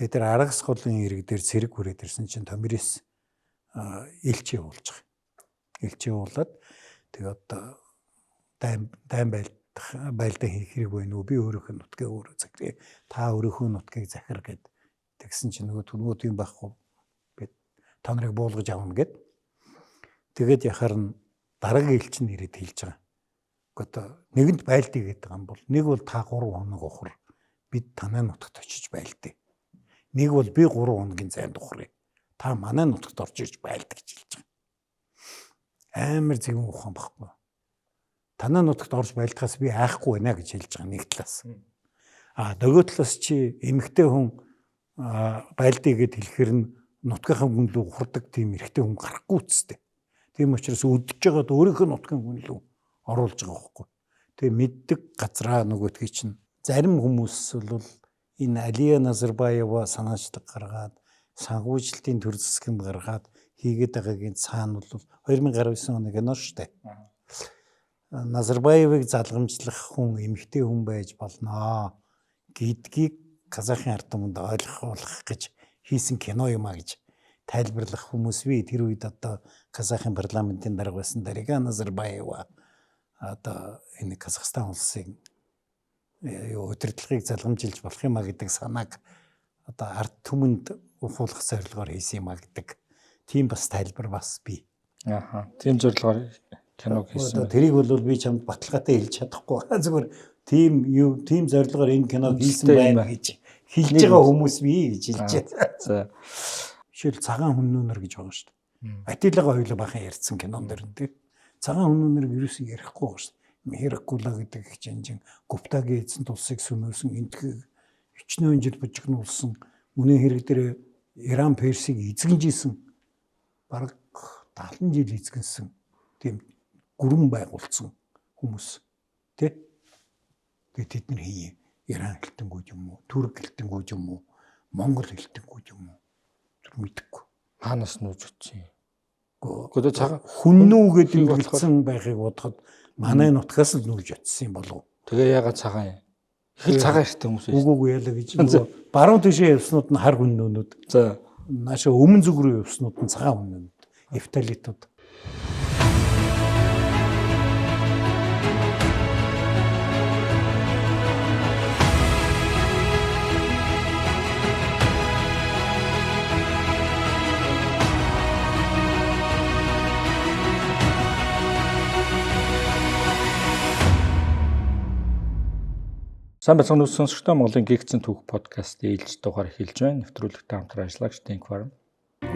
Тэгээд тэр аргас голын ирэг дээр цэрэг хүрээд ирсэн чинь Томирис элч явуулж байгаа. Элч явуулаад тэгээд одоо дайм байлдаа хийх хэрэг байна уу? Би өөрийнхөө нутгээ өөрөө захираа. Та өөрийнхөө нутгийг захир гэд тэгсэн чинь нөгөө тийм байхгүй. Би та нарыг буулгаж авна гэд. Тэгээд яхаар нь дараагийн элч нь ирээд хэлж байгаа. Одоо нэгэнд байлдыг гэдэг юм бол нэг бол та 3 хоног ухар бид танай нутагт очиж байлдъя. Нэг бол би 3 хоногийн зайд ухрыг. Та манай нутагт орж ирж байлдаг гэж хэлж байгаа. Амар зэгэн ухаан баггүй. Танай нутагт орж байлдахаас би айхгүй байна гэж хэлж байгаа нэг талаас. Нөгөө талаас чи эмэгтэй хүн байлдъя гэд хэлэхэр нь нутгийнхаа хүн лүү ухардаг тийм эрэгтэй хүн гарахгүй үсттэй. Тийм учраас өдөж байгаад өөрийнхөө нутгийн хүн лүү оруулж байгаа байхгүй. Тэгээ мэддэг газраа нөгөөдгий чинь зарим хүмүүс бол энэ Алия Назарбаева санаачлаг гаргаад санхүүжилтийн төр засгийн гаргаад хийгээд байгаагийн цаана бол 2019 оны кино шүү дээ. Назарбаевыг залгамжлах хүн эмэгтэй хүн байж болноо гэдгийг Казахын ард түмэнд ойлгуулах гэж хийсэн кино юм а гэж тайлбарлах хүмүүс би тэр үед одоо Казахын парламентын дарга байсан Дарига Назарбаева одоо энэ Казахстан улсын удирдлагыг залгамжилж болох юм а гэдэг санааг одоо ард түмэнд ухуулах зорилгоор хийсэн юм а гэдэг тийм бас тайлбар бас бий. Тийм зорилгоор киног хийсэн. Тэрийг бол би чамд баталгаатай хэлж чадахгүй. Зүгээр тийм зорилгоор энэ киног хийсэн байна гэж хэлж байгаа хүмүүс бий гэж хэлж байна. За. Жишээл цагаан хүннүнэр гэж байгаа шүү дээ. Атилагаа хоёулаа бахан ярьсан кинон дэр нь тийм. Цагаан хүннүнэр ерөөсөө ярихгүй байгаа шүү дээ. Мехракула гэдэг хичээнжин Гуптагийн эзэн тулсыг сүнөөсөн энтхийг хичнээн жил бужигнуулсан үнэн хэрэг дээр Иран Персийг эзэгнжсэн бараг 70 жил эзэгнсэн тийм гүрэн байгуулсан хүмүүс тий. Тэгээд тэд нар хий Иран хэлтэнгүүд юм уу, Түрк хэлтэнгүүд юм уу, Монгол хэлтэнгүүд юм уу тэр мэдэхгүй. Хаанаас нүүж утсан юм. Гэхдээ цагаан хүннүү гэдэг хэлсэн байхыг бодоход манай нутгаас л нүүж очсон юм болов. Тэгээ ягаад цагаан юм? Их цагаан ихтэй хүмүүс байсан. Үгүй яалаа гэж. Баруун тишээ явснууд нь хар хүннүүнүүд. За. Нааша өмнө зүг рүү явснууд нь цагаан хүннүүд. Эфталитууд. Сайн бацхан үс сонсогчдоо Монголын гигцэн түүх подкаст ээлж дугаар эхэлж байна. Нэвтрүүлэгтэй хамтран ажиллагч Denk Farm.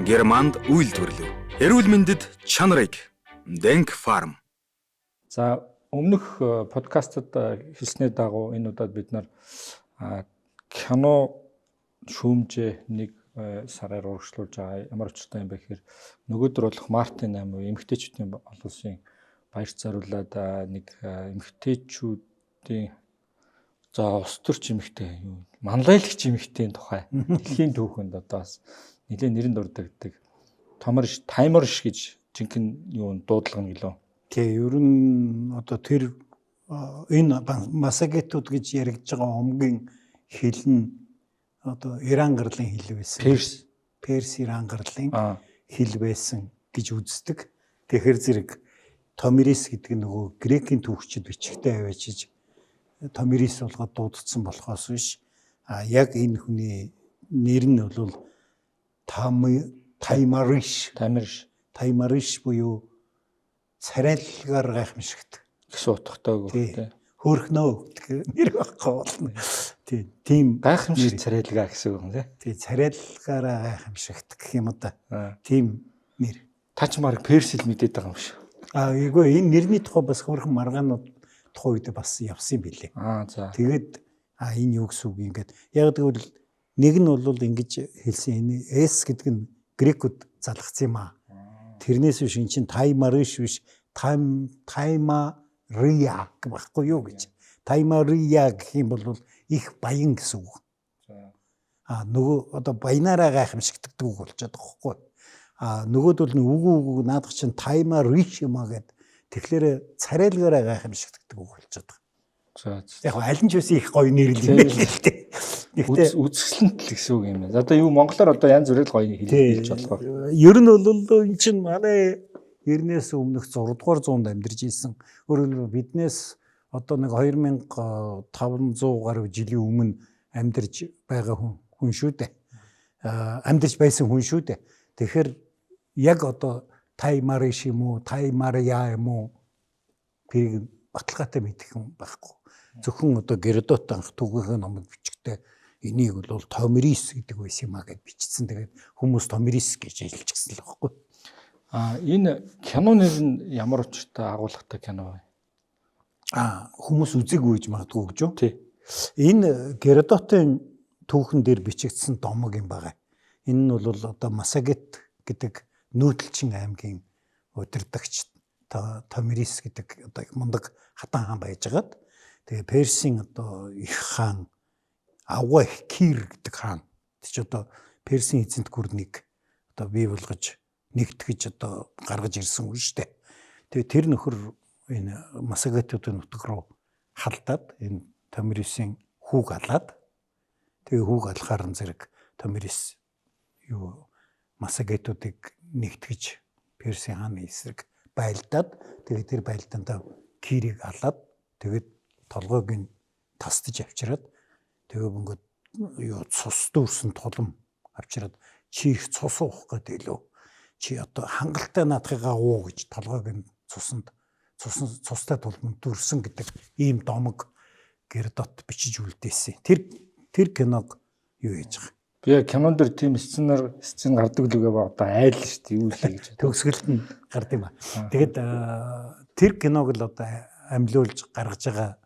Германд үйлдвэрлэв. Эрүүл мэндэд чанарыг Denk Farm. За өмнөх подкастад хэлснээр дагуу энэ удаад бид нар кино шүүмжээ нэг сараар урагшлуулж байгаа. Ямар очтой юм бэ гэхээр нөгөөдөр болох Мартин 8 эмэгтэйчүүдийн олон улсын баяр зориулаад нэг эмэгтэйчүүдийн за ус төрч эмэгтэй юу манлайлагч эмэгтэйн тухай дэлхийн түүхэнд одоо бас нэлээд нэрэн дурддаг таймерш гэж жинхэнэ юу дуудлагын гэлөө. Тэг ер нь одоо тэр энэ масагетууд гэж яригдж байгаа омгийн хэл нь одоо Иран гарлын хэл байсан. Перс Иран гарлын хэл байсан гэж үздэг. Тэгэхээр зэрэг Томирис гэдэг нөгөө грекийн түүхчид бичгтээ аваачиж Томирис болгоод дуудсан болохоос биш яг энэ хүний нэр нь бол Таймариш буюу царайлгаар гайхамшигт гэсэн утгатай үг хөөрхнөө гэх нэр байхгүй болно. Тийм гайхамшиг царайлгаа гэсэн үг нэ. Тий царайлгаараа гайхамшигт гэх юм да. Тийм нэр. Тачмарк персил мэдээд байгаа юм шиг. Эйгөө энэ нэрний тухай бас хөрхэн маргаанууд тухай үед бас явсан билээ. За. Тэгээд энэ юу гэсэн үг юм гээд яг тэгвэл нэг нь бол ингэж хэлсэн энэ S гэдэг нь грекүүд залгсан юм а. Тэрнээс биш эн чинь Таймариш биш Таймария гэхгүй юу гэж. Таймария гэх юм бол их баян гэсэн үг. Нөгөө одоо баянаараа гайхамшигддаг үг болчиход байгаа байхгүй. Нөгөөд бол үгүй наадах чинь Таймариш юм а гэд тэгэхээр царайлгаараа гайхамшигддаг үг болчиход байгаа. Яг аль нь ч үс их гоё нэрлэл юм байна л дээ. Гэхдээ үзэсгэлэнт л гэсэн үг юм байна. Одоо юу монголоор одоо янз бүрэл гоё хэлж болох. Ер нь бол эн чинь манай 90-ээс өмнөх 6 дугаар зуунд амьдарч ийсэн. Өөрөөр биднээс одоо нэг 2500 гаруй жилийн өмнө амьдарч байгаа хүн шүү дээ. Амьдарч байсан хүн шүү дээ. Тэгэхээр яг одоо Таймариш юм уу, Таймаря юм уу тэрийг баталгаатай мэдэх юм байхгүй. Зөвхөн одоо Геродот анх түүхийнхээ номыг бичгтээ энийг бол Томирис гэдэг байсан юм а гэж бичсэн. Тэгээд хүмүүс Томирис гэж хэлчихсэн л байхгүй. Энэ кино нэр нь ямар учиртай агуулгатай кино вэ? Хүмүүс үзээгүй гэж магадгүй гэж юу? Тий. Энэ Геродотын түүхэн дээр бичигдсэн домог юм байгаа. Энэ нь бол одоо Масагет гэдэг нүүдэлчин аймгийн удирдагч Томирис гэдэг одоо мундаг хатан хаан байжгаад тэгээ Персийн одоо их хаан Авва Кир гэдэг хаан тийч одоо Персийн эзэнт гүрнийг одоо бий болгож нэгтгэж одоо гаргаж ирсэн хүн шүү дээ. Тэгээ тэр нөхөр энэ Масагетуудын нутаг руу халдаад энэ Томирисын хүүг алаад тэгээ хүүг алахаар зэрэг Томирис юу Масагетуудыг нэгтгэж Персийн хааны эсрэг байлдаад тэгээд тэр байлдаандаа Кирийг алаад тэгээд толгойг нь тасдаж авчираад тэгээ бөнгөд юу цус дүүрсэн тулам авчираад чи их цус уух гэдэг лөө чи одоо хангалттай наадхыгаа уу гэж толгойг нь цустай тулманд дүрсэн гэдэг ийм домог Геродот бичиж үлдээсэн. Тэр киног юу яаж байгаа? Би кинон дээр тийм сцен гардаг л үгээ ба одоо айл шүү дээ юу л гэж. Төгсгөлд нь гард юм ба. Тэгээд тэр киног л одоо амлиулж гаргаж байгаа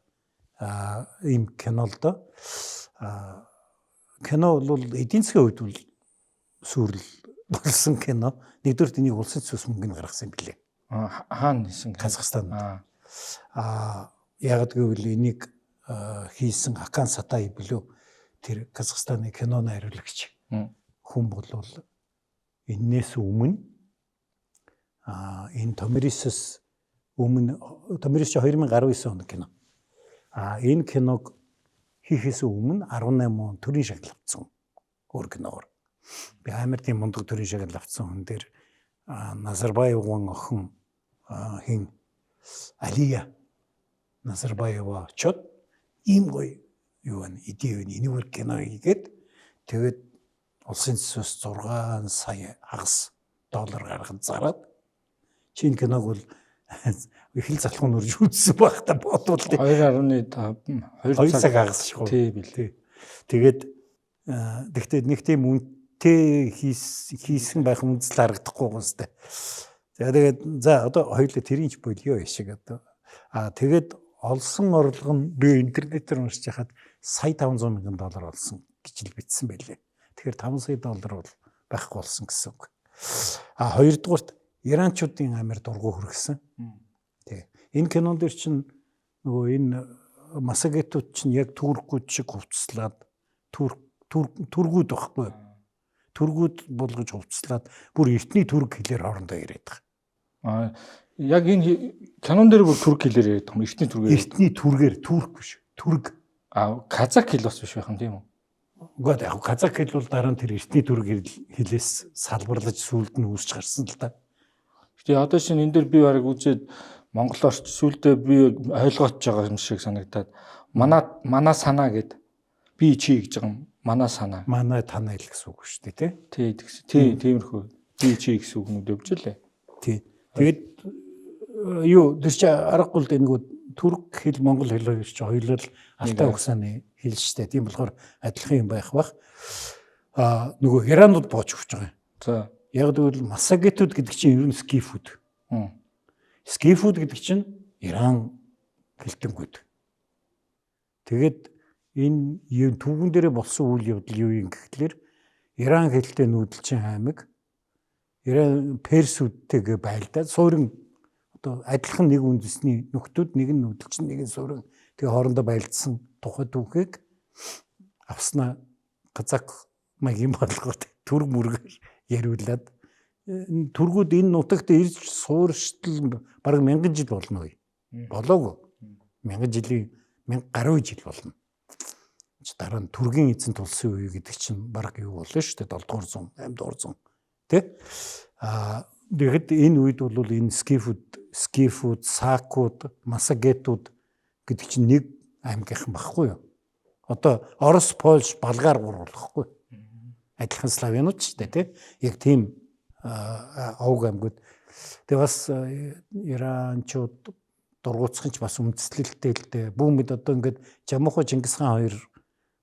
ийм кино л доо. Кино бол эдийн засгийн хувьд бол сүрэл болсон кино. Нэгдүгээр энийг улсын төсвөөс мөнгө гаргасан юм билээ. Хаана хийсэн? Казахстан. Яг гэвэл энийг хийсэн Акан Сатай билүү тэр Казахстаны киноны хариулагч хүн бол энээс өмнө энэ Томирисээс өмнө Томирис 2019 оны кино. Энэ киног хийхээс өмнө 18 он төрийн шагнал авсан өөр киноор. Би амар тийм мундаг төрийн шагнал авсан хүн дээр Назарбаевын охин хин Алия Назарбаева чод ийм гоё юу вэ? Идея вэ? Энийг кино хийгээд тэгээд улсын төсвөөс 6 сая хагас доллар гаргаж зараад чинь киног бол их л залхуун өрж үзсэн байх та бодвол 2.5 цаг хагас шүү. Тий билээ. Тэгээд тэгтээ нэг тийм үнэтэй хийсэн байх үндэслэл харагдахгүй гонстай. Тэгээд за одоо хоёулаа тэрийнч болио шиг одоо тэгээд олсон орлого нь би интернетээр уншиж хахад сая 500 мянган доллар олсон гэж л бичсэн байлээ. Тэгэхээр 5 сая доллар бол байхгүй болсон гэсэн үг. Хоёрдугаарт иранчуудын амар дургу хүргэсэн. Тий. Энэ кинон дээр чинь нөгөө энэ Масагетууд чинь яг туркууд шиг хувцслаад тургууд байхгүй. Тургууд болгож хувцслаад бүр эртний турк хэлээр хоорондоо яриад байгаа. Яг энэ кинон дээр бүр турк хэлээр яриад байгаа юм. Эртний тургээр. Эртний тургээр турк биш. Турк. Казак хэл бас биш байх юм тийм үү? Угаад яг казак хэл бол дараа нь тэр эртний турк хэлээс салбарлаж сүлд нь үүсч гарсан л та. Тэгээ одоо шинэ энэ дээр би барыг үзээд монголоор ч сүлдээ би ойлгооч байгаа юм шиг санагдаад манай санаа гэд би чи гэж байгаа юм. Манай санаа. Манай танаа л гэсэн үг шүү дээ тий. Тий, тиймэрхүү. Би чи гэсэн үгнүүд өвж лээ. Тий. Тэгээд юу тэр чи аргагүй л нэг турк хэл монгол хэл хоёр чи хоёулаа л алтай угсааны хэл шүү дээ. Тийм болохоор адилхан юм байх бах. Нөгөө иранууд боож өгч байгаа юм. За. Яг тэгвэл Масагетууд гэдэг чинь ер нь скифүүд. Скифүүд гэдэг чинь Иран хэлтэнгүүд. Тэгээд энэ түүхэн дээрээ болсон үйл явдал юу юм гэхлээр Иран хэлтэй нүүдэлчин аймаг Иран персүүдтэйгээ байлдаад суурин одоо адилхан нэг үндэсний нөхдүүд нэг нь нүүдэлчин нэг нь суурин тэгээ хоорондоо байлдсан тухай түүхийг авснаа казак маягийн болгоод төр мөргөр яриулаад тургууд энэ нутагт ирж сууршил бараг 1000 жил болно уу? Болоогүй. 1000 жилийн 1000 гаруй жил болно. дараа нь түргийн эзэнт улсын үе гэдэг чинь баг юу болно шүү дээ 7 дугаар зуун 8 дугаар зуун тий. Тэгэхэд энэ үед бол энэ скифүүд, сакууд, масагетууд гэдэг чинь нэг аймгийнхан багхгүй юу? Одоо Орос, Польш, Болгар гурлахгүй. Адилхан славянууд ч дээ тий. Яг тийм овг аймагуд. Тэгээ бас иранчууд дургуцхан ч бас үндэслэлтэй л дээ. Бүүмэд одоо ингээд Жамухо Чингис хаан хоёр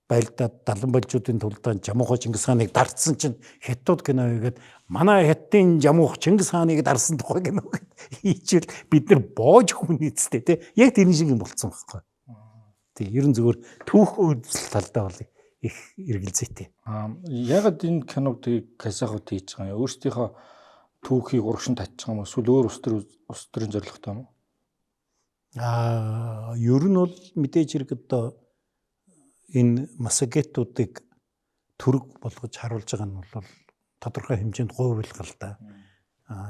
байлдаад даланбалжуудын тулдаан Жамухо Чингис хааныг дарцсан чинь хятад кино хийгээд манай хятадын Жамухо Чингис хааныг дарсан тухай кино хийчихвэл бид нар боож хүн эцтэй тий. Яг тэр шиг юм болцсон байхгүй. Тий, ерөн зүгээр түүх үзэл талдаа бол их эргэлзээтэй. Ягаад энэ киног тийг казахууд хийж байгаа юм? Өөрсдийнхөө түүхийг урагшин татчих юм уу? Эсвэл өөр улс төрийн зорилготой юм уу? Ер нь бол мэдээж хэрэг одоо энэ масагетуудыг төрөг болгож харуулж байгаа нь бол тодорхой хэмжээнд гуйвлах л да.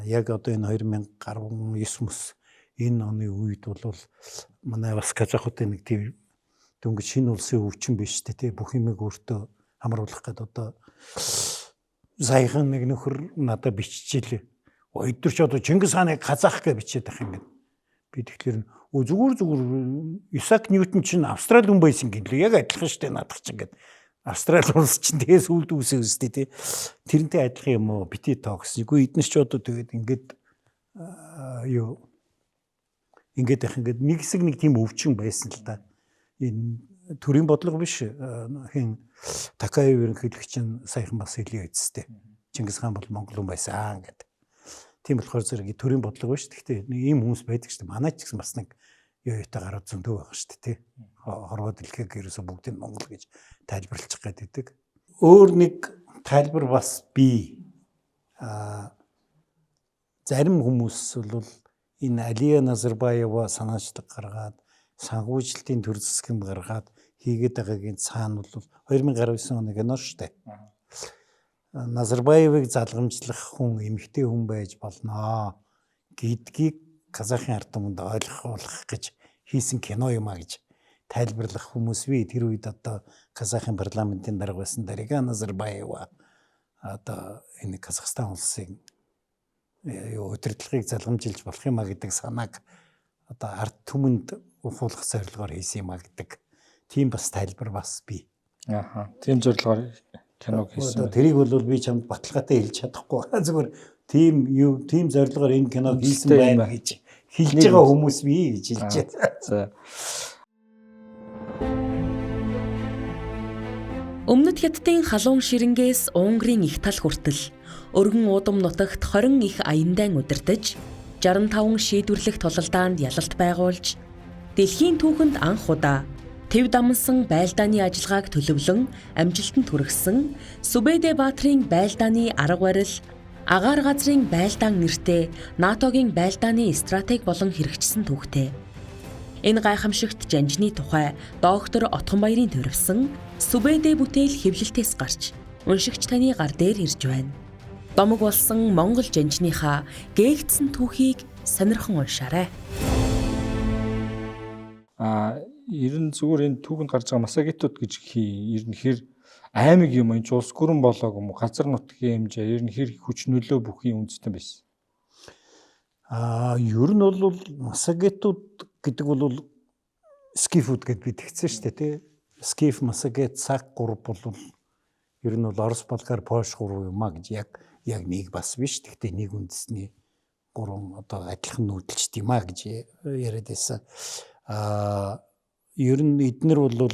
Яг одоо энэ 2019 мөс энэ оны үед бол манай бас казахуудын нэг тийм дөнгөж шинэ улсын өвчин биш тий бүх юмыг өөртөө хамруулах гэдэг одоо саяхан нэг нөхөр надад биччихлээ. Өдөр ч одоо Чингис хааныг казах гэж бичээд байх юм гээд. Би тэгэхээр зүгээр Исаак Ньютон чинь Австрали хүн байсан гинлээ. Яг адилхан штэ наадах чинь гээд. Австрали улс чинь тэгээс үлд үсээ үстэй тий. Тэрнтэй адилхан юм уу? Бити тоогс. Үгүй эднес ч одоо тэгээд ингээд юу ингээд их ингээд нэг хэсэг нэг тийм өвчин байсан л да. Энэ төрийн бодлого биш хин Такаев ерөнхийлөгч нь саяхан бас хэлээ эцэстэй. Чингис хаан бол Монгол хүн байсан гэдэг. Тийм болохоор зэрэг төрийн бодлого биш. Гэхдээ ийм хүмүүс байдаг шүү дээ. Манай ч гэсэн бас нэг юутай гарууд зөндөө байгаа шүү дээ тий. Хорвоо дэлхийг ерөөсө бүгдийг Монгол гэж тайлбарлчих гэдэг. Өөр нэг тайлбар бас бий. Зарим хүмүүс бол энэ Алия Назарбаева санаачдаг гаргаад санхүүжилтийн төр засгийн гаргаад хийгээд байгаагийн цаана бол 2019 оны кино шүү дээ. Назарбаевыг залгамжлах хүн эмэгтэй хүн байж болно гэдгийг казахын ард түмэнд ойлгох гэж хийсэн кино юм а гэж тайлбарлах хүмүүс бий. Тэр үед одоо казахын парламентын дарга байсан Дарига Назарбаева одоо энэ Казахстан улсын удирдлагыг залгамжилж болох юм а гэдэг санааг одоо ард түмэнд ухуулах зорилгоор хийсэн юм а гэдэг тийм бас тайлбар бас бий. Тийм зорилгоор киног хийсэн. Тэрийг бол би чамд баталгаатай хэлж чадахгүй. Зүгээр тийм зорилгоор энэ киног хийсэн байна гэж хэлж байгаа хүмүүс бий гэж хэлж байна. За. Өмнөд Хятадын халуун ширэнгээс Унгарын их тал хүртэл өргөн уудам нутагт 20 их аяндан удирдах 65 шийдвэрлэх тулалдаанд ялалт байгуулж дэлхийн түүхэнд анх удаа тэв дамсан байлдааны ажиллагааг төлөвлөн амжилтанд хүргэсэн Сүбэдэ Баатрын байлдааны арга барил агаар газрын байлдаан нэртэй НАТОгийн байлдааны стратеги болон хэрэгжсэн түүхтэй. Энэ гайхамшигт жанжны тухай доктор Отгонбаярын төрөвсөн Сүбэдэ бүтээл хэвлэлтээс гарч уншигч таны гар дээр ирж байна. Домог болсон Монгол жанжныхаа гээгдсэн түүхийг сонирхон уншаарай. Ер нь зүгээр энэ түүхэнд гарч байгаа масагетууд гэж ер нь хэр аймаг юм энэ улс гүрэн болоог юм уу газар нутгийн хэмжээ ер нь хэр хүч нөлөө бүхийн үндэстэн байсан. Ер нь бол масагетууд гэдэг бол скифүүд гэд бид тэгсэн шүү дээ тий. Скиф, масагет, сак гурав бол ер нь бол Орос, Болгар, Польш гурав юм а гэж яг нэг бас биш. Гэхдээ нэг үндэсний гурван одоо адилхан нүүдэлчт юм а гэж яриад байсан. Ер нь эднэр бол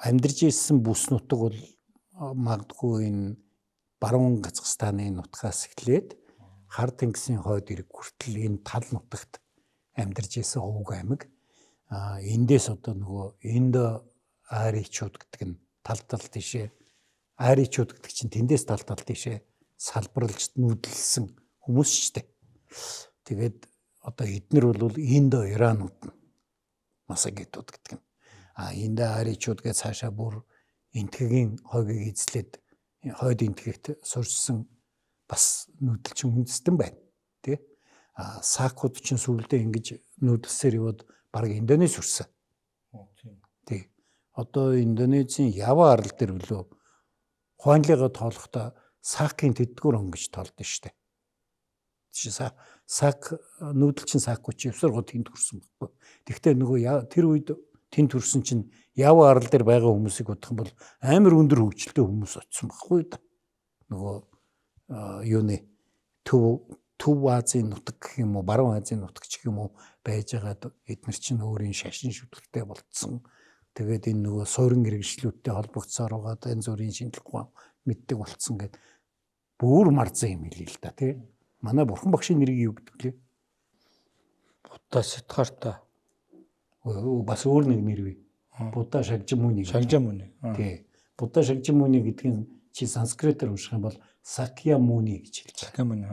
амьдарч ирсэн бүс нутаг бол магадгүй энэ баруун Казахстаны нутгаас эхлээд Хар тэнгисийн хойд ирэг хүртэл энэ тал нутагт амьдарч ирсэн овг аймаг. Эндээс одоо нөгөө Индо аричууд гэдэг нь тал тийшээ аричууд гэдэг чинь тэндээс тал тийшээ салбарлж нүүдэлсэн хүмүүс ч дээ. Тэгээд одоо эднэр бол Индо Иранууд нь масагетууд гэдэг нь. Индо аричууд гэж цаашаа бүр энтхэгийн хойгийг эзлээд хойд энтхэгт сурчсан бас нүүдэлчин үндэстэн байна. Тэ? Сакууд чинь сүүлдээ ингэж нүүдэлсээр яваад бараг Индонез хүрсэн. Тийм. Тий. одоо Индонезийн Ява арал дээр билүү хуанлигаа тоолохдоо сакийн тэдгүүр он гэж тоолдсон шүү дээ. Тийш сак нүүдэлчин сакгүй чи явсаргууд тэнд хүрсэн байхгүй. Тэгвэл нөгөө тэр үед тэнд хүрсэн чинь Ява арал дээр байгаа хүмүүсийг бодох юм бол амар өндөр хөгжилтэй хүмүүс очсон байхгүй да. Нөгөө юуны Төв Азийн нутаг гэх юм уу, Баруун Азийн нутаг гэх юм уу байж байгаад эдгээр чинь өөрийн шашин шүтгэлтэй болцсон. Тэгээд энэ нөгөө суурин хэрэгжлүүдтэй холбогдсоор байгаа энэ зүрийн шинжлэх ухаан мэддэг болцсон гэд бүр марзан юм хэлээ л да тий. Манай бурхан багшийн нэрийг юу гэдэг лээ? Будда Сиддхарта. Бас өөр нэг нэр бий. Будда Шагжамуни. Шагжамуни. Тий. Будда Шагжамуни гэдэг нь чи санскритээр унших юм бол Сакьямуни гэж хэлж байгаа. Сакьямуни.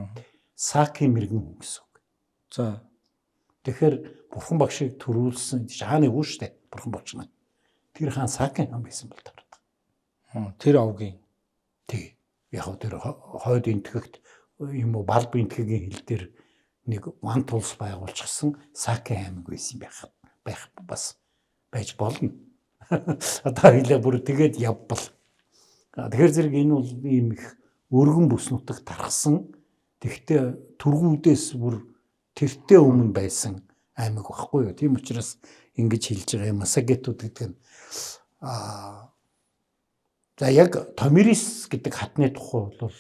Сакийн мэрэгэн хүн гэсэн үг. За. Тэгэхээр бурхан багшийг төрүүлсэн хааны үү штэ бурхан багш маань. Тэр хаан Сакийн хаан байсан бол таардаг. Тэр овгийн. Тий. Яг тэр хойд энтгэгт юм уу балб энтгэгийн хил дээр нэг ван тулс байгуулчихсан Сакийн аймаг байсан байх бас байж болно. Одоо хэлээ бүр тэгээд явбал. Тэгэхээр зэрэг энэ бол ийм их өргөн бүс нутаг тархсан. Тэгтээ түргүүдээс бүр тэртээ өмнө байсан аймаг баггүй юу. Тийм учраас ингэж хэлж байгаа юм. Масагетууд гэдэг нь за яг Томирис гэдэг хатны тухай бол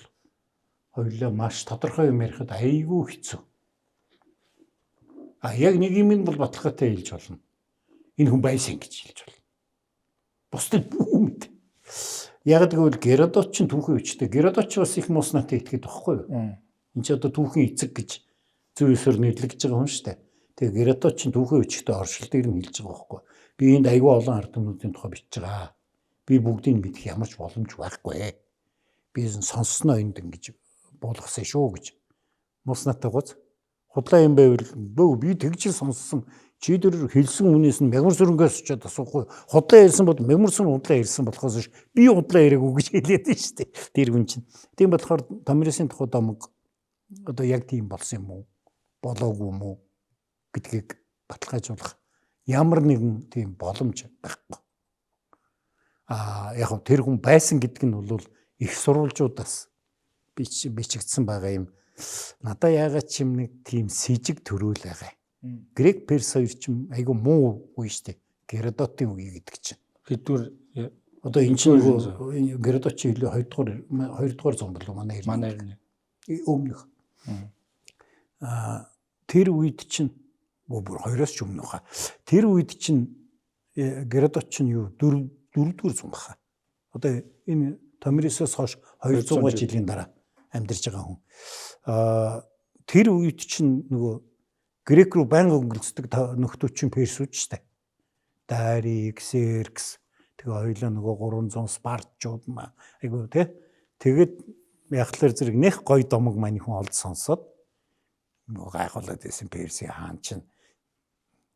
хоёулаа маш тодорхой юм ярихад айгүй хэцүү. Яг нэг юм нь бол баталгаатай хэлж болно. Энэ хүн байсан гэж хэлж болно. Бусдад бүх мэд. Яг тэгвэл Геродот ч түүхийн үчтэй. Геродот ч бас их муснаатай итгэдэг байхгүй юу? Энд ч одоо түүхийн эцэг гэж зөв ёсоор нэрлэгдэж байгаа хүн шүү дээ. Тэгээ Геродот ч түүхийн үчтэй оршил дээр нь хэлж байгаа байхгүй. Би энд айгүй олон ард түмнүүдийн тухай бичиж байгаа. Би бүгдийг мэдэх ямар ч боломж байхгүй. Би сонссноо энд ингэж болгосон шүү гэж. Муснаатай гоц худлаа юм байвал би тэгж сонссон. Чи дөр хэлсэн хүнээс нь мягмар сүрэнгээс очиад асуухгүй. Худлаа ярьсан бол мягмар сүрэн худлаа ярьсан болохоос би худлаа яриаггүй гэж хэлээд байна шүү дээ. Тэр хүн чинь. Тийм болохоор Томирисын тухай домог одоо яг тийм болсон юм уу? Болоогүй юм уу гэдгийг баталгаажуулах ямар нэгэн тийм боломж байхгүй. Яг тэр хүн байсан гэдэг нь бол их сурвалжуудаас бичигдсэн байгаа юм. Надаа яагаад ч юм нэг тийм сэжиг төрүүл байгаа. Грек Перс хоёр ч айгүй муу үе штэ. Геродотын үе гэдэг чинь. Хэдвэр одоо энэ чинь Геродот чи илүү 2 дугаар зам болов манай өмнөх. Тэр үед чинь бүр 2-оос ч өмнөх хаа. Тэр үед чинь Геродот чинь юу 4 дугаар зам баха. Одоо энэ Томирисоос хойш 200 жилийн дараа амьдарч байгаа хүн. Тэр үед чинь нөгөө Грек руу байнга өнгөрцдөг нөхдөөчин Персүүд ч штэ. Дарий, Ксеркс тэгээ хоёлаа нөгөө 300 Спартчууд маа. Айгу тий. Тэгээд яхалаар зэрэг нэх гой домог маань хүн олд сонсоод нөгөө гайхуулаад байсан Персийн хаан чинь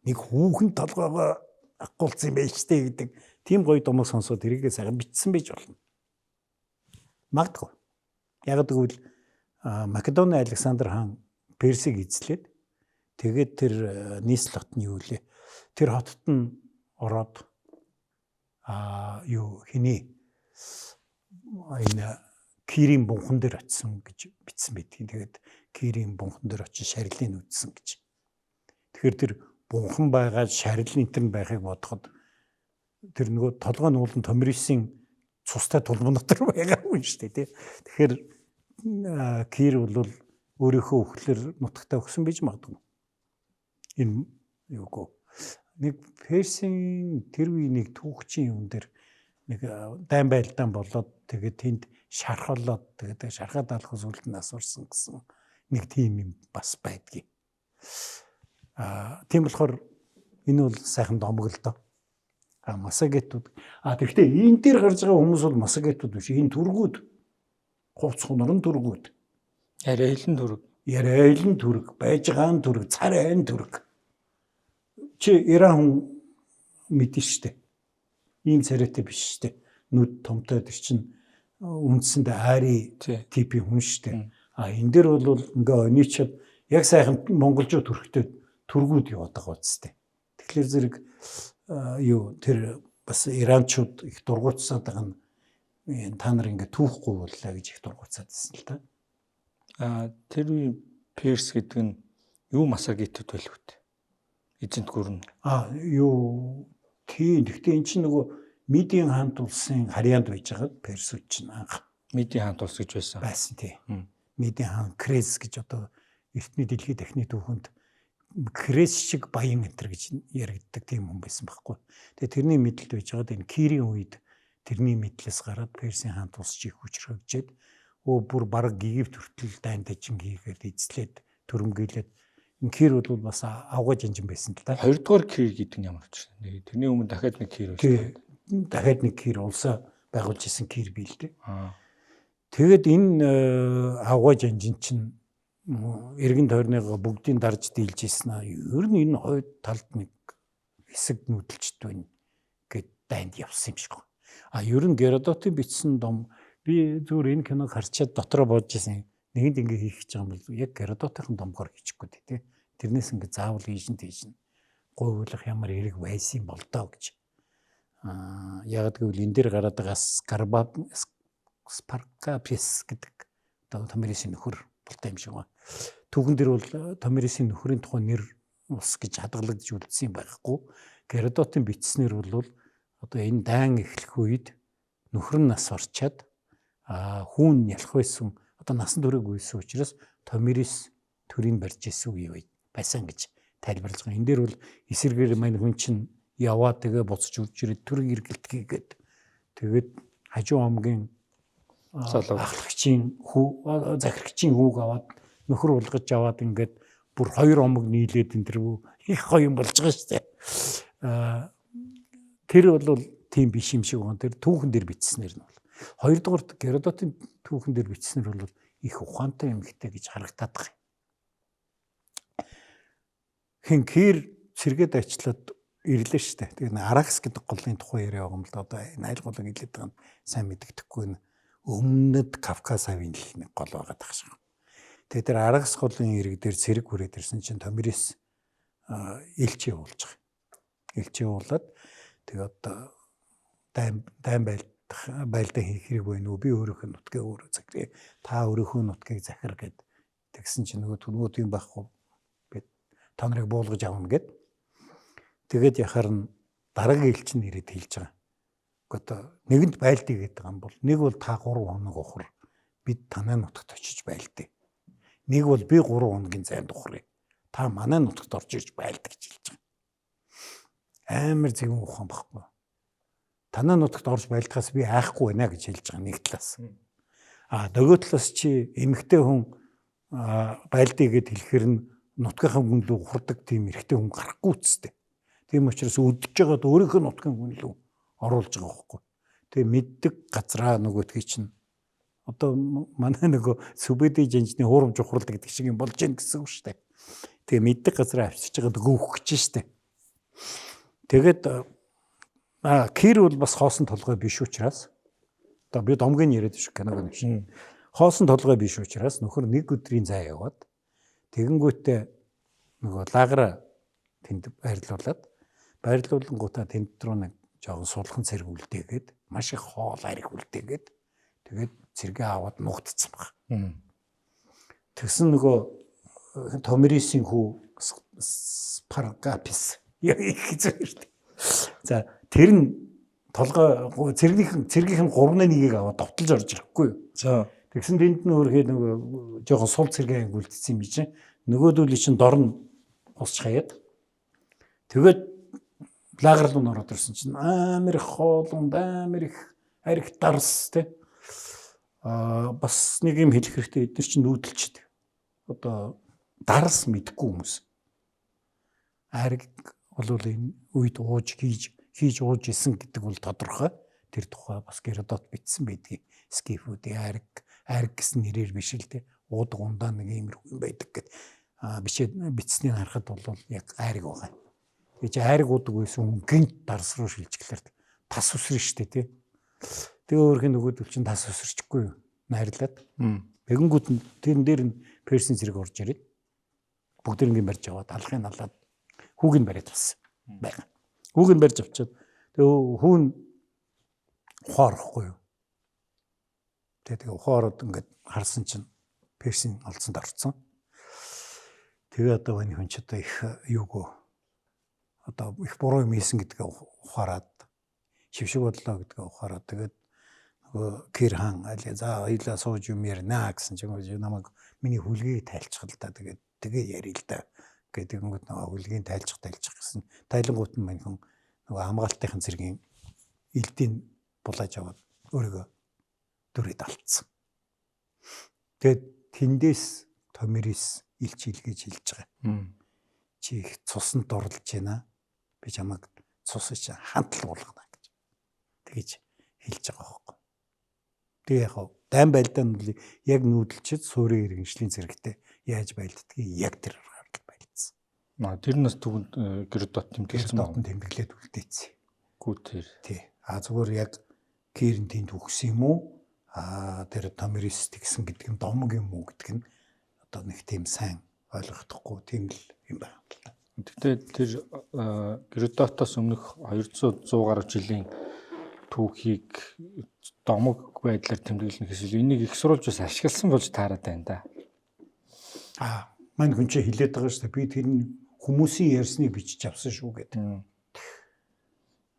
нэг хүүхэн толгоогоо агуулсан юм байна штэ гэдэг. Тийм гой домог сонсоод тэрийгээ сайхан бичсэн байж болно. Магадгүй. Яг гэвэл Македоны Александр хаан Персийг эзлээд тэгээд тэр Нис хотны юу лээ. Тэр хотод нь ороод юу хэний энэ Кирийн бунхан дээр очисон гэж бичсэн байдгийг. Тэгээд Кирийн бунхан дээр очиж шарилыг үзсэн гэж. Тэгэхээр тэр бунхан байгаа шарил нэтэр байхыг бодоход тэр нөгөө толгой нуулан Томирисын цустай тулман дотор байгаа юм шүү дээ тий. Тэгэхээр Кир бол өөрийнхөө өхлөр нутагтаа өгсөн байж магадгүй. Энэ юугүй нэг Персийн тэр үе нэг түүхчийн юм дээр нэг дайн байлдаан болоод тэгээд тэнд шархалаад тэгээд шархаад алхах сүлд нь асуурсан гэсэн нэг тийм юм бас байдгийг. Тийм болохоор энэ бол сайхан домог л доо. Масагетууд тэгвэл энэ дээр гарч байгаа хүмүүс бол масагетууд биш. Энэ түргүүд хувц хунрын түргүүд. Яриайлан түрэг. Яриайлан түрэг, байж байгаа түрэг, царайн түрэг. Чи Иран хүн мэдэн штэ. Ийм царайтай биш штэ. Нүд томтой тэр чин үндсэндээ ари типийн хүн штэ. Энэ дээр бол ингээ оничод яг сайхан монголчууд төрхтэй түргүүд яваад байгаа үсттэй. Тэгэхээр зэрэг юу тэр бас иранчууд их дургуутсаад байгаа нь та нар ингэ түүхгүй боллаа гэж их дургуутсаад байсан л та. Тэр үе Перс гэдэг нь юу масагитүүд байлгүй дээ. Эзэнт гүрэн. Юу тийм. Гэхдээ эн чинь нөгөө Медийн хаант улсын харьяанд байж байгаа Персүүд чинь анх Медийн хаант улс гэж байсан тий. Медийн хаан Крес гэж одоо эртний дэлхийн техник түүхэнд Крес шиг баян энтер гэж яригддаг тийм хүн байсан байхгүй. Тэгээ тэрний мэдлэлд байж байгаад энэ Кирийн үед тэрний мэдлээс гараад Персийн хаант улс чих хүчрхэгжээд бүр бараг Египт хүртэл дайн дажин хийгээд эзлээд төрөмгийлээд энэ Кир бол бас авгаа жанжин байсан л да. Хоёрдугаар Кир гэдэг нь ямар ч юм. Тэрний өмнө дахиад нэг Кир байсан. Дахиад нэг Кир улсаа байгуулж исэн Кир бий л дээ. Тэгээд энэ авгаа жанжин чинь эргэн тойрныгоо бүгдийг дарж дийлж ийсэн аа. Ер нь энэ хоёр талд нэг хэсэг нүүдэлчт байна гэд дайнд явсан юм шиг байна. Ер нь Геродотын бичсэн ном би зүгээр энэ киног харчаад дотроо бодож ийсэн. Нэгэнд ингэ хийх гэж байгаа юм бол яг Геродотын домгоор хийчихгүй тий. Тэрнээс ингэ заавал хийшин тийшин гуйлах ямар хэрэг байсан бол доо гэж. Яг гэвэл энэ дээр гараад байгаа Спаркапис гэдэг одоо Томирисын нөхөр болтой юм шиг байна. Түүхэн дээр бол Томирисын нөхрийн тухай нэр ус гэж хадгалагдж үлдсэн юм байхгүй. Геродотын бичснээр бол одоо энэ дайн эхлэх үед нөхөр нь нас орчаад хүүн ялах байсан одоо насан туршиг үйсэн учраас Томирис төрийг барьж исэн үе байсан гэж тайлбарлаж байгаа. Энэ дээр бол эсэргээр мань хүн чинь яваа тэгээ буцаж үрж ирээд төрийг эргэлт хийгээд тэгээд хажуу омгийн ахлагчийн захирагчийн хүүг аваад нөхөр уулгаж аваад ингээд бүр хоёр омог нийлээд энэ төр их гоё юм болж байгаа шүү дээ. Тэр бол тийм биш юм шиг байна. Тэр түүхэн дээр бичснээр нь бол. Хоёрдугаар Геродотын түүхэн дээр бичснээр бол их ухаантай эмэгтэй гэж харагдаад байгаа юм. Кир сэргээд ачлаад ирлээ шүү дээ. Тэгээд Аракс гэдэг голын тухай яриа байгаа юм л да. Одоо найл голыг хэлээд байгаа нь сайн мэддэхгүй нь өмнөд Кавказ хавийн нэг гол байгаа дах шиг. Тэгээд тэр Аракс голын ирэг дээр цэрэг хүрээд ирсэн чинь Томирис элч явуулж байгаа. Элч явуулаад тэгээд одоо дайм байлдаа хийх хэрэг байна уу? Би өөрийнхөө нутгийг өөрөө захираа. Та өөрийнхөө нутгийг захир гэд тэгсэн чинь нөгөө тийм байхгүй. Би та нарыг буулгаж авна гэд. Тэгээд яхаар нь дараагийн элч нь ирээд хэлж байгаа. Одоо нэгэнд байлдъя гэдэг юм бол нэг бол та 3 хоног ухар бид танай нутагт очиж байлдъя. Нэг бол би 3 хоногийн зайд ухръя. Та манай нутагт орж ирж байлдаг гэж хэлж байгаа. Амар зэгэн ухаан баггүй. Танай нутагт орж байлдахаас би айхгүй байна гэж хэлж байгаа нэг талаас. Нөгөө талаас чи эмэгтэй хүн байлдъя гэд хэлэхэр нь нутгийнхаа хүн лөө ухардаг тийм эрэгтэй хүн гарахгүй үсттэй. Тийм учраас өдөж байгаад өөрийнхөө нутгийн хүн лөө оруулж байгаа байхгүй. Тэгээ мэддэг газраа нөгөөдгий чинь одоо манай нөгөө сүбэдий жанжны хуурамч ухрал гэдэг шиг юм болж гин гэсэн үг шүү дээ. Тэгээ мэддэг газраа авчиж байгаа дөгөөх гэж шүү дээ. Тэгээд Кир бол бас хоосон толгой биш учраас одоо би домгийн яриад шүү киног нэг шин. Хоосон толгой биш учраас нөхөр нэг өдрийн зай яваад тэгэнгүүтээ нөгөө лагра тэнд байрлуулангуудаа тэнд рүү нэг жоохон сулхан цэрэг үлдээгээд маш их хоол арих үлдээгээд тэгээд цэргээ аваад нугтцсан баг. Тэгсэн нөгөө Томирисийн хүү Спаркапис их зэрэг. За тэр нь толгой цэргийнхэн 3-1-ийг аваад довтолж орж ирэхгүй юу. За тэгсэн тэнд нь өөрхөө нөгөө жоохон сул цэргийн анги үлдсэн юм чинь нөгөөдөл чинь дор нь усч хаяад тэгээд лагер руу ороод ирсэн чинь амар их хоолунд амар их арх дарс те бас нэг юм хэлэх хэрэгтэй эдгээр чинь нүүдэлчд одоо дарс мэдгүй хүмүүс арх бол энэ үед ууж хийж ууж исэн гэдэг бол тодорхой. Тэр тухай бас Геродот бичсэн байдгийг скифүүдийн арх гэсэн нэрээр биш л те уудаг ундаа нэг иймэрхүү юм байдаг гэд бичснийг харахад бол яг арх байгаа. Гэж айраг удаг байсан хүн гинт дарс руу шилжиглэр тас үсрэн штэ тий. Тэгээ өөрхөн нөгөөдөл чинь тас үсэрчихгүй юу. Найрлаад. Тэгэнгүүт тэрэн дээр нь Персийн зэрэг орж ирээд бүгд ингээд барьж аваад алхахын алаад хүүг нь бариад болсон байгаа. Хүүг нь барьж авчаад Тэгээ хүүн ухаарлахгүй юу. Тэгээ ухаарууд ингээд харсан чинь Персийн олцонд орцсон. Тэгээ одоо энэ хүн ч одоо их юуг одоо их буруу юм хийсэн гэдгээ ухаарад шившиг бодлоо гэдгээ ухаарад тэгээд нөгөө Кир хаан аль за хоёлаа сууж юм ярина гэсэн чинь намайг миний хүлгийг тайлцгал та тэгээд тэгээ ярил л да гэдэг ингээд нөгөө хүлгийн тайлцах гэсэн тайлангууд нь мань хүн нөгөө хамгаалтын зэргийн элдийн булааж аваад өөрийгөө дүрээд алдсан. Тэгээд тэндээс Томирис илч илгээж хэлж байгаа. Чи их цусанд дурлж байна. Би чамайг цусаж хандлал болгоно гэж. Тэгэж хэлж байгаа байхгүй. Тэгээ яг дайм байлдаа нь яг нүүдэлчид суурийн иргэншлийн зэрэгтэй яаж байлддгийг яг тэр аргаар байлдсан. Тэр нас түгэнд Геродот тэмдэглэсэн байна. Тэмдэглээд үлдээсэн. Гүү тэр. Тий. Зүгээр яг Кирн тэнд өгсөн юм уу? Тэр Томирис тэгсэн гэдэг нь домог юм уу гэдэг нь одоо нэг тийм сайн ойлгохдохгүй тийм л юм байна л да. Тэгтээ тэр Геродотоос өмнөх 200 гаруй жилийн түүхийг домог байдлаар тэмдэглэнэ гэсэн энийг их сурвалж бас ашигласан болж таарад байна да. Мань хүн чи хэлээд байгаа шүү дээ. Би тэр хүмүүсийн ярьсныг бичиж авсан шүү гэдэг.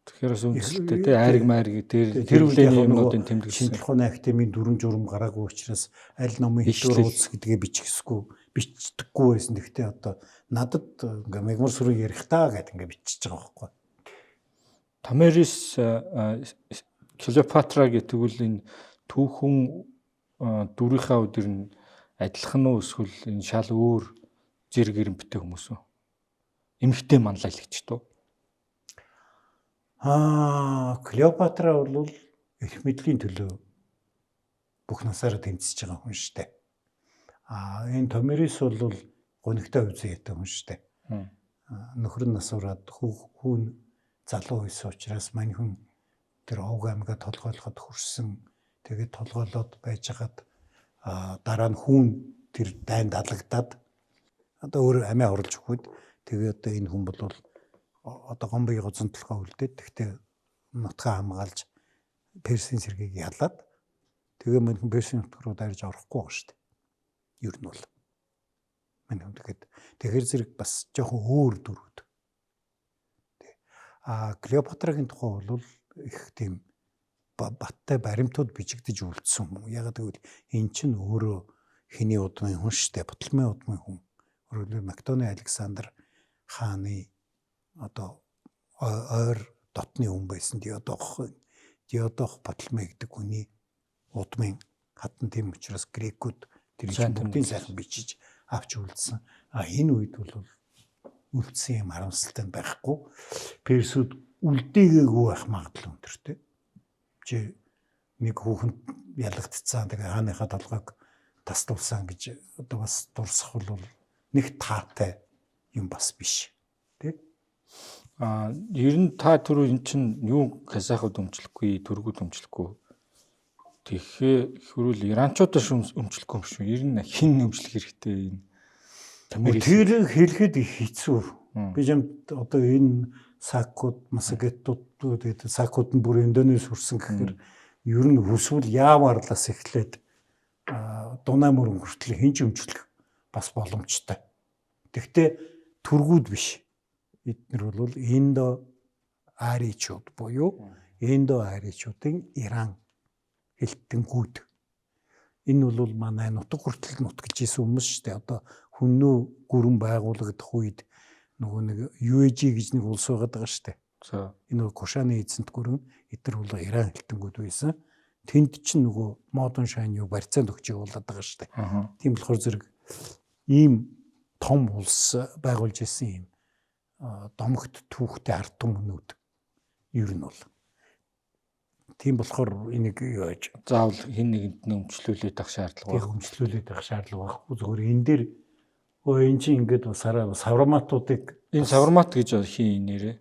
Тэгэхээр үнэслэлтэй тий айраг майраг тэр үеийн юмнуудын тэмдэглэсэн. Шинжлэх ухааны академийн дүрм журм гараагүй учраас аль номын хэлбэр ууц гэдгээ бичдэггүй байсан. Гэхдээ одоо надад ингээ мегмар сүрийг ярих таа гэдэг ингээ бичиж байгаа байхгүй. Томирис Клеопатра гэдэг үл энэ түүхэн дүрийнхаа өдөр нь адилхан уу эсвэл энэ шал өөр зэрэг ирэмбтэй хүмүүс үү? Эмэгтэй манлайлагч дөө. Клеопатра бол эрх мэдлийн төлөө бүх насаараа тэмцэж байгаа хүн шүү дээ. Энэ Томирис бол гонигтай үзээтэй хүн шүү дээ. Нөхөр нь насураад хүүн залуу байсан учраас мань хүн тэр овг аймгаа толгойлоход хүрсэн. Тэгээд толгойлоод байжгаад дараа нь хүүн тэр дайнд алагдаад одоо өөр амиа оруулж өгөхөд тэгээд одоо энэ хүн бол одоо гомбыг гозон толгой үлдээд тэгтээ нутгаа хамгаалж Персийн сэргийг ялаад тэгээ мань хүн Персийн нутг руу дайрж орохгүй байгаа шүү дээ. Ер нь бол мань хүн тэгэхээр зэрэг бас жоохон өөр дүрүүд. Клеопатрагийн тухай бол их тийм баттай баримтууд бичигдэж үлдсэн юм. Ягаад гэвэл эн чинь өөрөө хэний удмын хүн шүү дээ. Птолемей удмын хүн. Өөрөлдөө Македоны Александр хааны одоо ойр дотны хүн байсан Диодох Птолемей гэдэг хүний удмын хатан тийм учраас грекүүд тэр бүгдийн сайхан бичиж авч үлдсэн. Энэ үед бол үлдсэн юм харамсалтай байхгүй. Персүүд үлдээгээгүй байх магадлал өндөртэй. Чи нэг хүүхэнд ялагдцсан тэгээ хааныхаа толгойг тасдуулсан гэж одоо бас дурсах бол нэг таатай юм бас биш. Тэ? Ер нь та түрүү эн чинь юу казахад өмчлөхгүй, түргүүд өмчлөхгүй. Тэгэхээр хөрүүл иранчуудаас өмчлөхгүй юм шүү. Ер нь хин өмчлөх хэрэгтэй юм. Тэр хэлэхэд их хэцүү. Би юм одоо энэ сакууд, масагетууд гэдэг сакууд нь бүр Индонез хүрсэн гэхээр ер нь хүсвэл яаварлаас эхлээд Дунай мөрөн хүртэл хинж өмчлөх бас боломжтой. Тэгвэл түргүүд биш. Эднэр бол Индо-аричууд буюу Индо-аричуудын Иран хэлтэнгүүд. Энэ бол манай нутаг хүртэл нутгалж исэн хүмүүс шүү дээ. Одоо хүннүү гүрэн байгуулагдах үед нөгөө нэг UAG гэж нэг улс байгаа шүү дээ. Энэ Кушаны эзэнт гүрэн эдгээр бол Иран хэлтэнгүүд байсан. Тэнд чинь нөгөө модон шайн юу барьцаанд өгч явуулаад байгаа шүү дээ. Тийм болохоор зэрэг ийм том улс байгуулж исэн юм домогт түүхтэй ард түмнүүд ер нь бол. Тийм болохоор энийг юу яаж заавал хин нэгэнд нь өмчлүүлээд авах шаардлага байна. Өмчлүүлээд авах шаардлага байхгүй. Зөвхөн энэ дээр энэ чинь ингээд савраматуудыг энэ саврамат гэж хин нэрээ.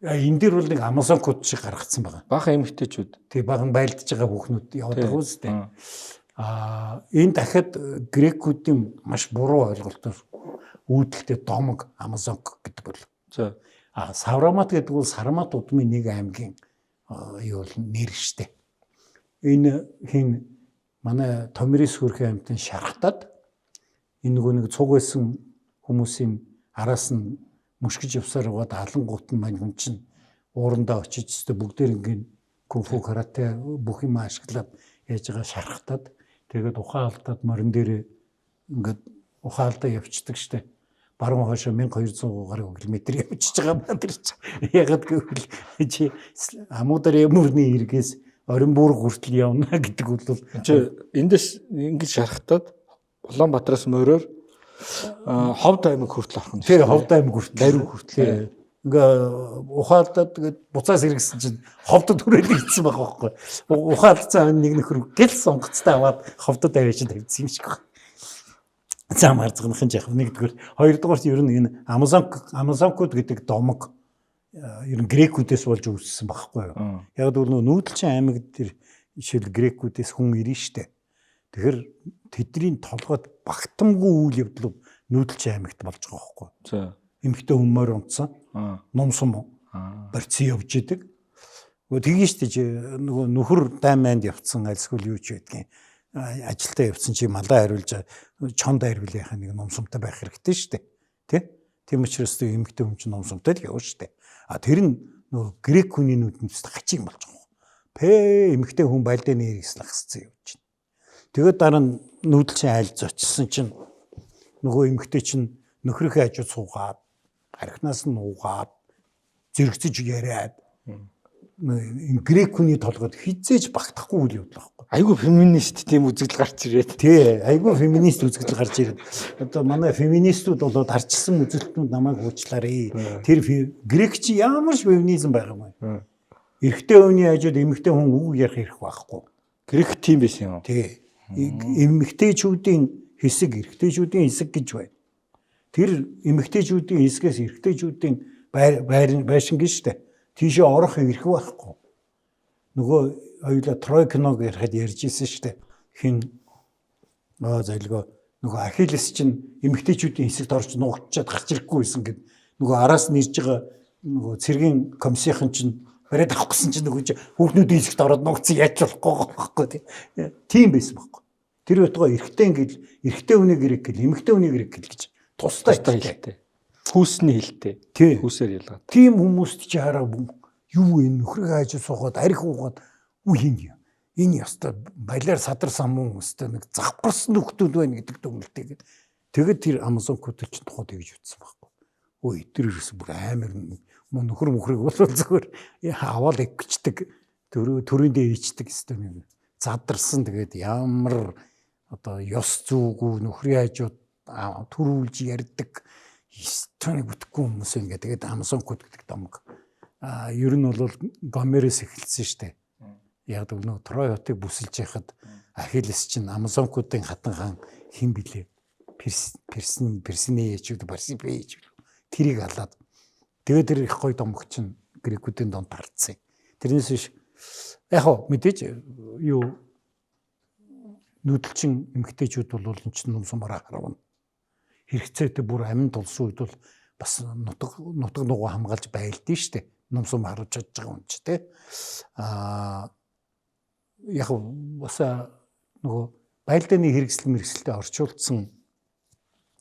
Энэ дээр бол нэг амазонкууд шиг гаргацсан байгаа. Бахан эмэгтэйчүүд. Тий бахан байлдаж байгаа хүүхнүүд яваад байгаа үстэй. Энэ дахиад грекүүдийн маш буруу ойлголтоор үүдэлтэй домог амазонк гэдэг бол. Саврамат гэдэг бол Сармат удмын нэг аймгийн юу бол нэр штэ. Энэ хин манай Томирис хөрхи аймтын шархтад энэ нөгөө нэг цуг байсан хүмүүсийн араас нь мушгиж явсаар байгаа алангуут нь мань хүн чинь уурандаа очиж өстө бүгдээр ингээд кунфу карате бүх юм ашиглаад яаж байгаа шархтад тэгээд ухаан алдаад морин дээр ингээд ухаан алдаа явцдаг штэ. Баруун хойшоо 1200 гаруй километр явчихж байгаа ба тэр чинь. Ягд гэвэл чи амуудар ямурны иргээс Оренбург хүртэл явна гэдэг бол эндээс ингэж шархтаад Улаанбаатараас мороор Ховд аймаг хүртэл орох юм. Тэгээ Ховд аймаг хүртэл Даруй хүртэл. Ингээ ухаалдаад тэгээд буцаас иргэсэн чинь Ховдод хүрээд ирсэн байгаа байхгүй. Ухаалцаа нэг нөхөр гэл сонгоцтой аваад Ховдод аваач тавьсан юм шиг байна. За марцгынхын жах нэгдүгээр хоёрдугаарт ер нь энэ Амазонкуд гэдэг домог ер нь грекүүдээс болж үүссэн байхгүй юу. Яг л нүүдэлчин аймаг дээр жишээл грекүүдээс хүн ирнэ штэ. Тэгэхээр тэдний толгойд багтамгүй үйл явдал нүүдэлчин аймагт болж байгаа байхгүй. За. Эмхтэй хүмүүр унтсан. Номсом барьцсан явж идэг. Тэгээ штэ нөгөө нөхөр дайманд явцсан альсгүй юу ч байдгийн. Ажилдаа явцсан чи малаа хариулж чонд хариулъяхаа нэг номсомтой байх хэрэгтэй штэ. Тийм учраас эмхтэй хүн чинь номсомтой л явна штэ. Тэр нь нөгөө грек хүний нүднээс гачиг болж байгаа. Эмхтэй хүн байлдааны хэрэгсэл хасцсан явж байна. Тэгээд дараа нь нүүдэлчин айлз очсон чинь нөгөө эмхтэй чинь нөхрийнхээ хажууд суугаад архинаас нь уугаад зэрэгцэж яриад грек хүний толгойд хизээж багтахгүй үйл явдал байхгүй. Айгу феминист тийм үзэгдэл гарч ирээд. Тий, айгу феминист үзэгдэл гарч ирээд. Одоо манай феминистүүд болоод арчилсан үзэгдлүүд намайг уучлаарай. Тэр грек чи ямар ч феминизм байгаа юм. Эрэгтэй хүний хажууд эмэгтэй хүн үг ярих хэрэг байхгүй. Грек тийм байсан юм. Тий. Эмэгтэйчүүдийн хэсэг, эрэгтэйчүүдийн хэсэг гэж байна. Тэр эмэгтэйчүүдийн хэсгээс эрэгтэйчүүдийн байшин гэж штэ. Тийшээ орох эрх байхгүй. Нөгөө хоёулаа тройкног ярихад ярьж ирсэн штэ. Хин зайлгаа нөгөө Ахиллес чинь эмэгтэйчүүдийн хэсэгт орж нуугдчихад гарч ирэхгүй байсан гэд нөгөө араас нь ирж байгаа нөгөө цэргийн комиссийн чинь бариад авах гэсэн чинь нөгөө хүүхнүүдийн хэсэгт ороод нуугдсан яаж болохгүй байхгүй тийм байсан байхгүй. Тэр байтугай эрэгтэй хүний грек гэл эмэгтэй хүний грек гэл гэж тусдаа хэлтэй. Хүүсний хэлтэй. Хүүсээр ялгаад. Тийм хүмүүст чи хараа юу энэ нөхрийг хайж суугаад арх уугаад үе энэ яста баялаар садарсан мөн өстой нэг завхарсан нөхдүүд байна гэдэг дүгнэлтэйгээд тэгээд тэр Амазонкууд чинь тухайд гэж утсан байхгүй. Өө тэр ерөөс бүр амар нөхөр мөхрийг бол зүгээр аваад эгчдэг төрөндөө ийчдэг өстой нэг задарсан тэгээд ямар одоо ёс зүггүй нөхрийн хажууд төрүүлж ярьдаг стоныг бүтэхгүй хүмүүс ингээд тэгээд Амазонкууд гэдэг домог ер нь бол Гомерээс эхэлсэн штэ. Яг л нөгөө Трой хотыг бүсэлж яхад Ахиллес чинь Амазонкуудын хатан хаан хэн блэ? Персинеяч үү, Барсипеяч үү. Тэрийг алаад тэгээд тэр их гоё домог чинь грекүүдийн донд тардсан. Тэрнээс биш яг хоо мэдээж юу нүүдэлчин эмгтээчүүд бол энэ чинь нумсамараа харавна. Хэрэгцээтэй бүр амин тулсан үед бол бас нутаг нугаа хамгаалж байлдээ штэ. Нумсам харуулж чадж байгаа юм чи тэ. Яг бас нөгөө байлдааны хэрэгсэлтэй орчуулсан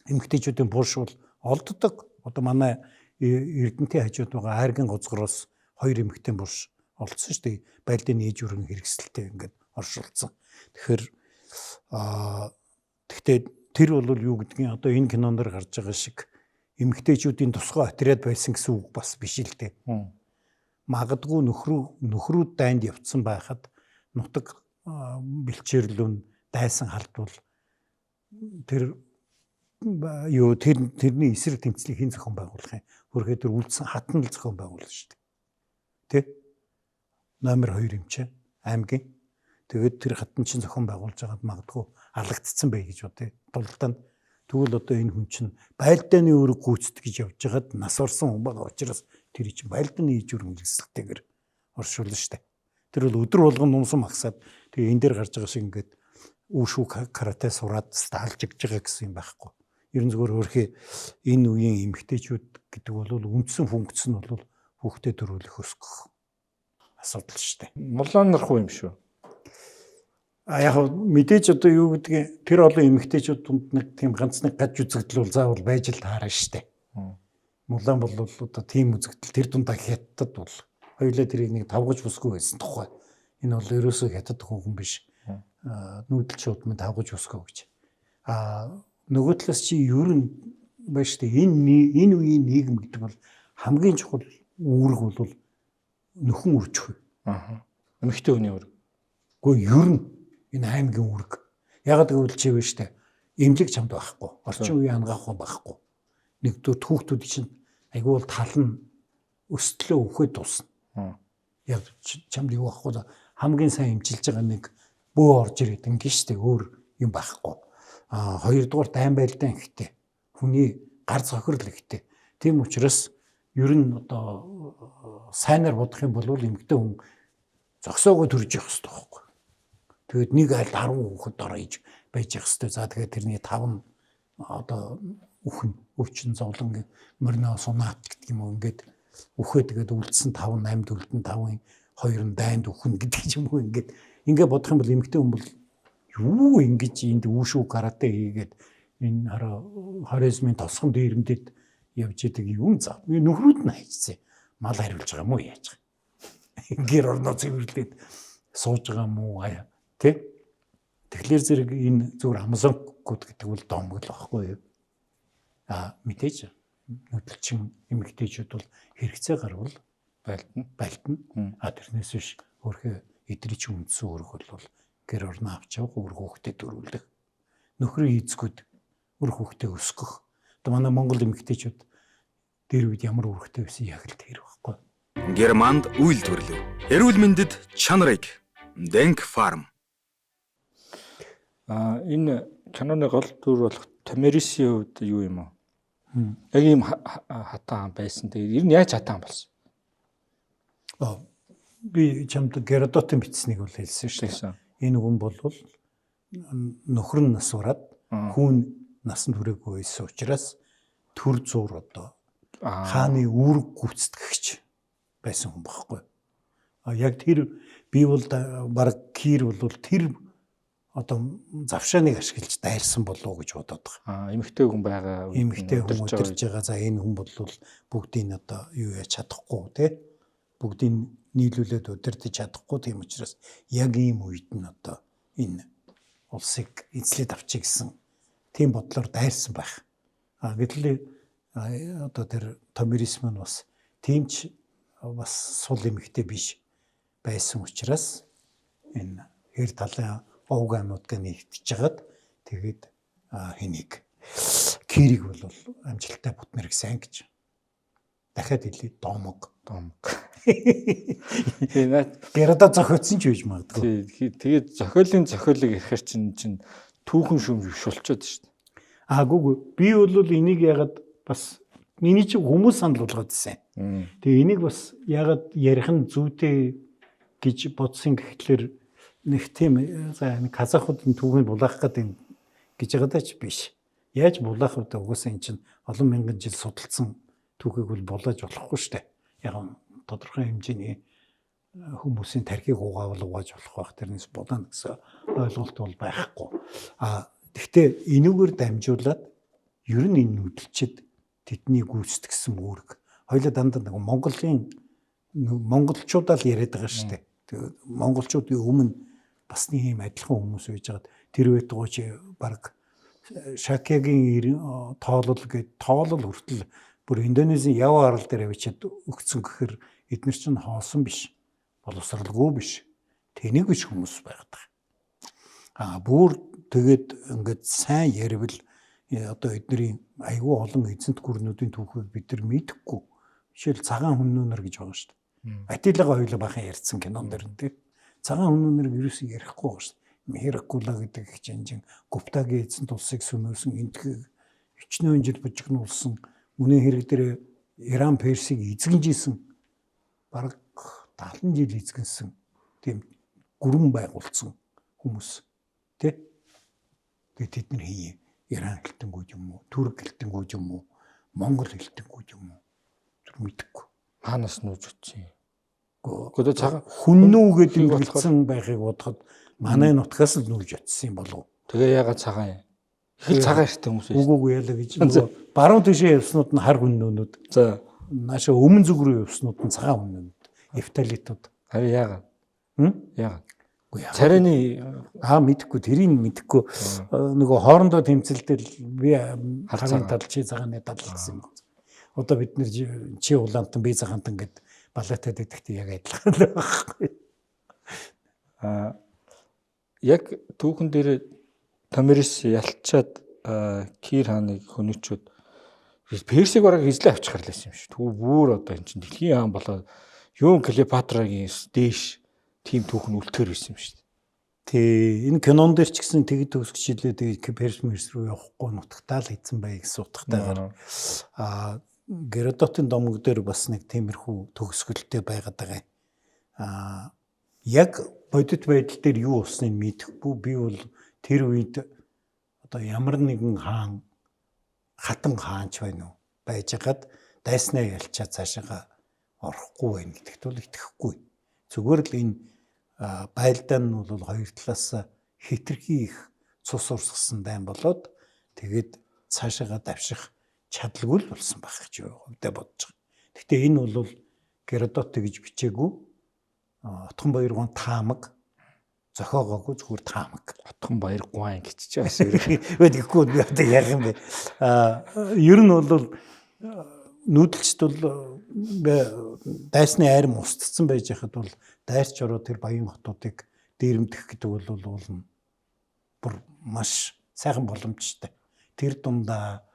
эмгтээчүүдийн бурш бол олддог. Одоо манай Эрдэнэтийн хажууд байгаа Айргийн гоцгороос 2 эмгтээний бурш олдсон штэ. Байлдааны ээж өргөн хэрэгсэлтэй ингээд оршуулсан. Тэгэхээр тэр бол юу гэдгийг одоо энэ кинонд гарч байгаа шиг эмгтээчүүдийн тусгай отряд байсан гэсэн үг бас биш л дээ. Магадгүй нөхрүүд дайнд явцсан байхад нутаг бэлчээрлүүн дайсан халдвал тэрний эсрэг тэмцлийг хэн зохион байгуулах юм? Хөрхөө тэр үлдсэн хатан л зохион байгуулна шүү дээ. Тэ? Номер 2 юм чи аймгийн. Тэгээд тэр хатан чинь зохион байгуулж байгаад магадгүй алагдцсан бай гэж бодъё. Тултанд тэгвэл одоо энэ хүн чинь байлдааны үүрэг гүйцэтгэж гэж явж байгаад нас орсон хүн байгаа учраас тэр чинь байлдааны ээж үргэлжлэлтэйгээр оршуулна штэ. Тэр бол өдөр болгон нумсан магсаад тэгээ энэ дээр гарч байгаа шиг ингээд үүшүү карате сураад сталж игж байгаа гэсэн юм байхгүй. Ерөн зүгээр хөрхий энэ үеийн эмэгтэйчүүд гэдэг бол үндсэн функц нь бол хүүхдэд төрүүлэх өсгөх асуудал шүү дээ. Мулаан нарах юм шүү. Яг мэдээж одоо юу гэдгийг тэр олон эмэгтэйчүүд дунд нэг тийм ганц нэг гаж үзэгдэл бол заавал байж л таарна шүү дээ. Мулаан бол одоо тийм үзэгдэл тэр дундаа хятад бол хоёулаа тэрийг нэг тавгаж бүсгүй байсан тухай. Энэ бол ерөөсөө хятад хүн биш. Нүүдэл шууд минь тавгаж өсгөө гэж. Нөгөө талаас чи ер нь байна шүү дээ. Энэ үеийн нийгэм гэдэг бол хамгийн чухал үүрэг бол нөхөн үржих. Эмэгтэй хүний үүрэг. Гэхдээ ер нь энэ аймгийн үүрэг. Ягаад гэвэл чи байна шүү дээ. Эмнэлэг чамд байхгүй. Орчин үеийн ангаах байхгүй. Нэгдүгээр хүүхдүүд чинь айгүй бол тал нь өстлөө өвхөд дуусна. Яг чамд юу байхгүй хамгийн сайн эмчилж байгаа нэг бөө орж ирээд ингэ шүү дээ. Өөр юм байхгүй. Хоёрдугаар дайн байлдаан ихтэй. Хүний гар цохирол ихтэй. Тийм учраас ер нь одоо сайнаар бодох юм бол эмэгтэй хүн зогсоогоо төрж явах хэрэгтэй байхгүй. Тэгээд нэг аль 10 хүүхэд ороо иж байж явах хэрэгтэй. За тэгээд тэрний 5 одоо үхэн өвчин зовлон мөрнөө сунаач гэдэг юм уу ингээд үхээ тэгээд үлдсэн 5 8 үлдэн 5-ын 2 нь дайнд үхэн гэдэг юм уу ингээд бодох юм бол эмэгтэй хүн бол юу ингэж энд үүшүү карате хийгээд энэ хоризмын тосгон дээрэмдэд явж идэг юм зав. Нөхрүүд нь хайцсан. Мал хариулж байгаа юм уу яаж? Гэр орноо цэвэрлээд сууж байгаа юм уу тий? Тэгэхээр зэрэг энэ зүгээр амазонкууд гэдэг бол домгол байхгүй юу? Мэдээж нүүдэлчин эмэгтэйчүүд бол хэрэгцээ гарвал байлтна. Тэрнээс биш өөрхөө эдрийн чинь үндсэн үүрэг бол гэр орноо авч явах, өөр хүүхдэд төрүүлэх. Нөхрийн эзгүүд өөр хүүхдэд өсгөх. Одоо манай Монгол эмэгтэйчүүд дээр үед ямар үүрэгтэй байсан яг л тэр байхгүй. Германд үйлдвэрлэв. Эрүүл мэндэд чанарыг Denk Farm. Энэ киноны гол дүр болох Тамирисийн хувьд юу юм аа? Яг ийм хатаан байсан. Тэгээд ер нь яаж хатаан болсон? Би чамд Геродотын бичсэнийг бол хэлсэн шүү дээ. Энэ хүн бол нөхөр нь нас ураад хүн насанд хүрээгүй байсан учраас төр зур одоо хааны үүрэг гүйцэтгэгч байсан хүн багхгүй. Яг тэр би бол баг кир бол тэр одоо завшааныг ашиглаж дайрсан болов гэж бодоод байгаа. Эмэгтэй хүн байгаа. Эмэгтэй хүн өдөрж байгаа. За энэ хүн бол бүгдийг одоо юу яаж чадахгүй тий. Бүгдийг нийлүүлээд удирдах чадахгүй. Тийм учраас яг ийм үед нь одоо энэ улсыг эзлээд авчиг гэсэн тийм бодлоор дайрсан байх. Гэтэл одоо тэр Томирис маань бас тиймч бас сул эмэгтэй биш байсан учраас энэ хэр талын овгаануудыг нэгтж жагаад тэгээд хэнийг кирийг бол амжилттай бүтнэр гэсэн гэж дахиад хэлээ домог. Гэрада зохиодсон ч үеж магадгүй. Тэгээд зохиолыг ихээр чинь түүхэн шүмж шулчаад шүү дээ. Гүг би бол энийг ягаад бас миний чи хүмүүс санал болгоод байсан. Тэгээ энийг бас ягаад ярих нь зүйтэй гэж бодсон гэхлээр нэг тийм за нэг казахуудын түүхийг булаах гэдэг гэж байгаа ч биш. Яаж булаах вэ? Угаасаа эн чинь олон мянган жил судалсан түүхийг бол булааж болохгүй шүү дээ. Яг тодорхой хэмжээний хүмүүсийн тархийг угаавал угааж болох байх. Тэрнээс булаана гэсэн ойлголт бол байхгүй. Гэхдээ энүүгээр дамжуулаад ер нь энэ нүдэлчэд тэдний гүйцэтгсэн үүрэг. Хоёулаа дандаа нэг монголчуудаа л яриад байгаа шүү дээ. Тэгээд монголчуудын өмнө бас нэг юм адилхан хүмүүс байж байгаад тэр байтугай чи баг Шакягийн тоолол гээд тоолол хүртэл бүр Индонезийн Ява арал дээр авчиад өгцөн гэхээр эдгээр чинь хоосон биш. Боловсралгүй биш. Тэнийг биш хүмүүс байгаад байгаа. Бүр тэгээд ингээд сайн ярил одоо эдний айгүй олон эзэнт гүрнүүдийн түүхийг бид нар мэдэхгүй. Жишээл цагаан хүмүүнэр гэж байгаа шүү дээ. Атилага хоёулаа бахан ярьсан кинон дэр нь тийм. Цагаан хүмүүнэр ерөөсөө ярихгүй байгаа шүү дээ. Мехракула гэдэг хичээнжин Гуптагийн эзэнт улсыг сүнөөсөн энтхийг хичнээн жил бужигнуулсан үнэн хэрэг дээр Иран Персийг эзэгнжсэн бараг 70 жил эзэгнсэн тийм гүрэн байгуулсан хүмүүс тий. Тэгээд тэд нар хий Иран хэлтэнгүүд юм уу, Түрк хэлтэнгүүд юм уу, Монгол хэлтэнгүүд юм уу? Тэр мэдэхгүй. Хаанаас нүүж утсан юм? Гэхдээ цагаан хүннүү гэдэг хэлсэн байхыг бодоход манай нутгаас л нүүж утсан юм болов. Тэгээ ягаад цагаан юм? Их л цагаан эрттэй хүмүүс шүү. Үгүй яла гэж нөгөө баруун тишээ явснууд нь хар хүннүүд. За Нааша өмнө зүг рүү явснууд нь цагаан хүннүүд. Эфталитууд. харин ягаад? Ягаад? Царайны Мэдэхгүй тэрийг мэдэхгүй нөгөө хоорондоо тэмцэлдэл би харин тал чи цагааны тал гэсэн юм. Одоо бид нэр чи улаантан би цагаантан гэд балетад идэхтэй яг адилхан л байхгүй. Яг түүхэн дээр Томирис ялчаад Кир хааныг хөнөөчүүд Персиг бараг эзлээ авчихар лээсэн юм шүү. Түг бүр одоо эн чинь дэлхийн хаан болоод юун Клеопатрагийн дээш тим түүхэн үлдэхэр байсан юм шүү. Тий, энэ кинон дээр ч гэсэн тэгэд төгсгчлээ тэгээд Перс рүү явахгүй нутагтаа л эзэн бай гэсэн утгатайгаар Геродотын домог дээр бас нэг тиймэрхүү төгсгөлтэй байгаад байгаа. Яг бодит байдал дээр юу болсныг мэдэхгүй. Би бол тэр үед одоо ямар нэгэн хаан хатан хаанч байна уу байжгаад дайснаа ялчаа цаашаага орохгүй байна гэдэгт бол итгэхгүй. Зүгээр л энэ байлдаа нь бол хоёр талаас хитрхи их цус урсгасан дайн болоод тэгээд цаашаага давших чадалгүй л болсон байх гэж хувьдаа бодож байгаа. Гэхдээ энэ бол Геродот гэж бичээгүй. Отхон баяр гуан таамаг зохиогоогүй зүгээр таамаг. Отхон баяр гуан гэж бас үгүй одоо яг юм бэ. Ер нь бол нүүдэлчд бол дайсны айрам устцсан байж хахад бол дайрч ороод тэр баян хотуудыг дээрэмдэх гэдэг бол бүр маш сайхан боломжтой. Тэр дундаа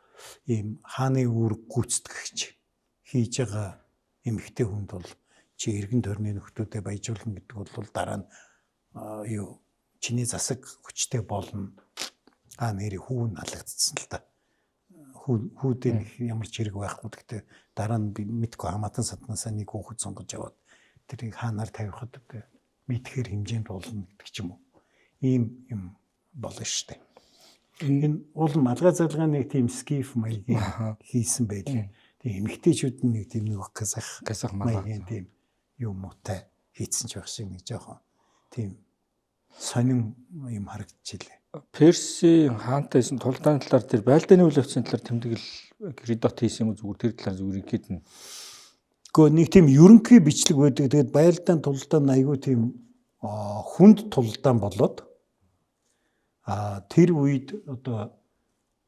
ийм хааны үүрэг гүйцэтгэгч хийж байгаа эмэгтэй хүнд бол чи эргэн тойрны нөхдүүдэд баяжуулна гэдэг бол дараа нь чиний засаг хүчтэй болно. Нэрийн хүүн алгадсан л та. Хүүдийн ямар ч хэрэг байхгүй гэхдээ дараа нь би мэдгүй хамаатан саднасаа нэг хүүхэд сонгож яваад тэрийг хаанаар тавихад мэдхээр хэмжээнд болно гэдэг ч юм уу. Ийм юм болно шүү дээ. Энэ улам алгаа залгааны нэг тийм скиф маягийн хийсэн байлээ. Тийм эмэгтэйчүүд нэг тийм нэг казах маягийн тийм юм уутай хийсэн ч байх шиг нэг жоохон тийм сонин юм харагдчихлээ. Персийн хаантайсэн тулдааны талаар тэр байлдааны үйл явцын талаар тэмдэглэл Геродот хийсэн юм зүгээр тэр талаар зүгээр ихэд нь. Гэхдээ нэг тийм ерөнхий бичлэг байдаг. Тэгээд байлдаан тулдаан айгүй тийм хүнд тулдаан болоод тэр үед одоо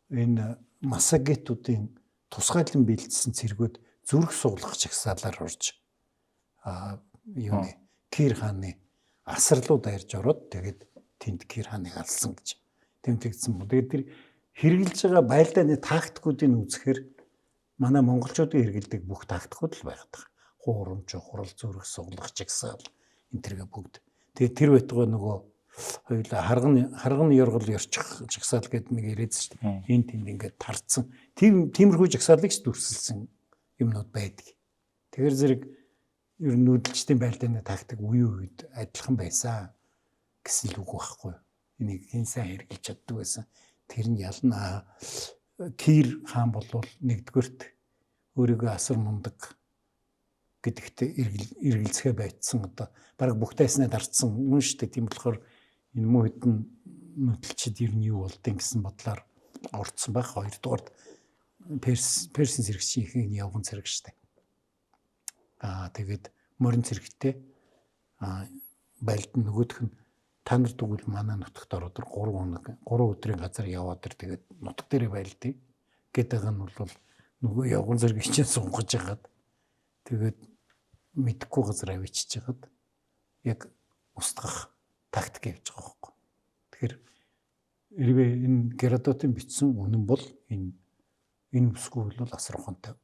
энэ Масагетуудын тусгайлан бэлдсэн цэргүүд зүрх суглах чагсаалаар орж Кир хааны асар руу дайрж ороод тэгээд тэнд Кир хааныг алсан гэж тэмдэглэсэн. Тэгээд тэр хэрэгжилж байгаа байлдааны тактикуудыг үзэхээр манай монголчуудын хэрэгэлдэг бүх тактикууд л байгаад байгаа. Хуурамч, хурал, зүрх суглах чагсаал энэ төргээ бүгд. Тэгээд тэр байтугай нөгөө хоёулаа харганы ёргол ёрчих жагсаал гэдэг нэг ирээд шүү дээ. Энэ тэнд ингээд тарцсан. Тиймэрхүү жагсаалыг ч дүрсэлсэн юмнууд байдаг. Тэгэхээр зэрэг ер нь нүүдэлчдийн байлдааны тактик үе үед адилхан байсан гэсэн л үг байхгүй. Энийг хэн сайн хэрэгжилж чаддаг байсан. Тэр нь ялнаа. Кир хаан бол нэгдүгээрт өөрийгөө асар мундаг гэдэгт эргэлзэхэ байцсан одоо бараг бүх тайснаа дарцсан юм шүү дээ. Тийм болохоор энэ муу хэдэн нүүдэлчид ер нь юу болдгийг гэсэн бодлоор орцсон байх. Хоёрдугаар Персийн зэрэгчийн ихийг явган зэрэг шүү дээ. Тэгээд морин зэрэгтэй байлдан нөгөөх нь та нар тэгвэл манай нутагт ороод 3 өдрийн газар яваад тэгээд нутаг дээрээ байлдъя гэдэг нь бол нөгөө явган зэрэг чинь сунгаж ягаад тэгээд мэдхгүй газар авчиж ягаад яг устгах тактик явж байгаа байхгүй. Тэгэхээр хэрвээ энэ Геродотын бичсэн үнэн бол энэ бүсгүй бол асар ухаантай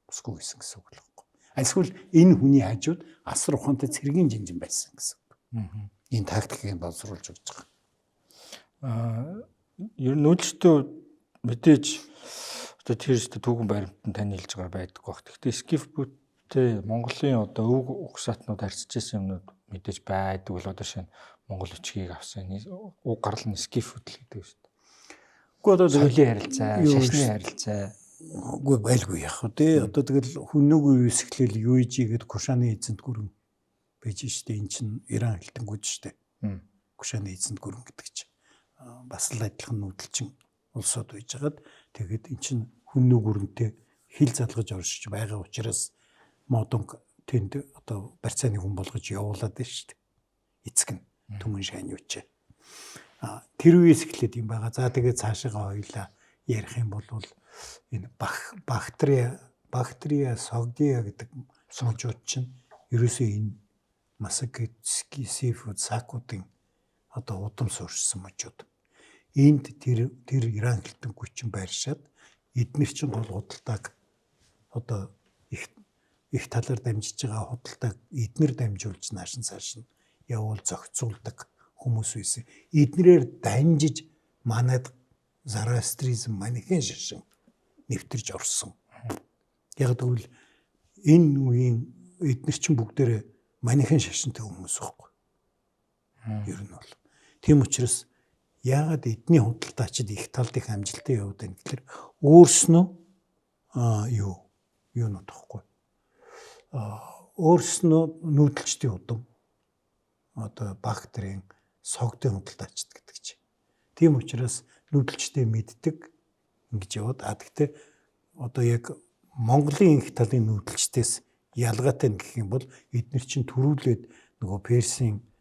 бүсгүй байсан гэсэн үг л байхгүй. Эсвэл энэ хүний хажууд асар ухаантай цэргийн жинжин байсан гэсэн үг. Энэ тактикийг боловсруулж өгч байгаа. Ер нь нүүдэлчдөө мэдээж одоо тэр өстө түүхэн баримтанд тань хэлж байгаа байдаг баг. Гэхдээ скиф бүтээ Монголын одоо өв угсаатнууд харьцаж байсан юмнууд мэдээж байдаг бол одоо шинэ Монгол өчгийг авсан уг гарал нь скиф хөдөл гэдэг шүү дээ. Гэхдээ одоо соёлын харилцаа, юу шашны ш- харилцаа. үгүй байлгүй яах вэ тий. Одоо тэгэл хүннүг үеэс эхлээл UEG гэдэг Кушаны эзэнт гүрэн байж штэ. Эн чинь Иран хэлтэнгүүд штэ. Кушаны эзэнт гүрэн гэдэг чинь бас л адилхан нүүдэлчин улсууд байж хагаад тэгээд эн чинь хүннүг гүрэнтэй хил залгаж оршиж байгаа учраас модонг тэнд одоо барьцааны хүн болгож явуулаад байна штэ. Эцэг нь түмэн шайнууч. Тэр үеэс эхлээд юм байгаа. За тэгээд цаашаа хоёлаа ярих юм бол энэ бактерия согдия гэдэг сожууд чинь ерөөсөө энэ Масагетски seafood сакуудын одоо удам суурьсан мужууд. Энд тэр Иран хэлтэнгүүд чинь байршаад эднэр чинь гол худалдааг одоо их талаар дамжиж байгаа худалдааг эднэр дамжуулж наашин цааш нь явуул зохицуулдаг хүмүүс байсан. Эднэрээр дамжиж манайд Зарастризм манийхэн шашин нэвтэрж орсон. Яг тэгвэл энэ үеийн эднэр чинь бүгдээрээ манийхэн шашинтай хүмүүс байхгүй. Ер нь бол. Тийм учраас яагаад эдний худалдаачид их талд их амжилттай яваад байна гэхээр өөрснөө юу нутахгүй. Өөрснөө нүүдэлчдийн удам одоо бактерийн согдын худалдаачид гэдэг чинь. Тийм учраас нүүдэлчтэй мэддэг ингэж яваад гэхдээ одоо яг Монголын их талын нүүдэлчдээс ялгаатай нь гэх юм бол эдгээр чинь төрүүлээд нөгөө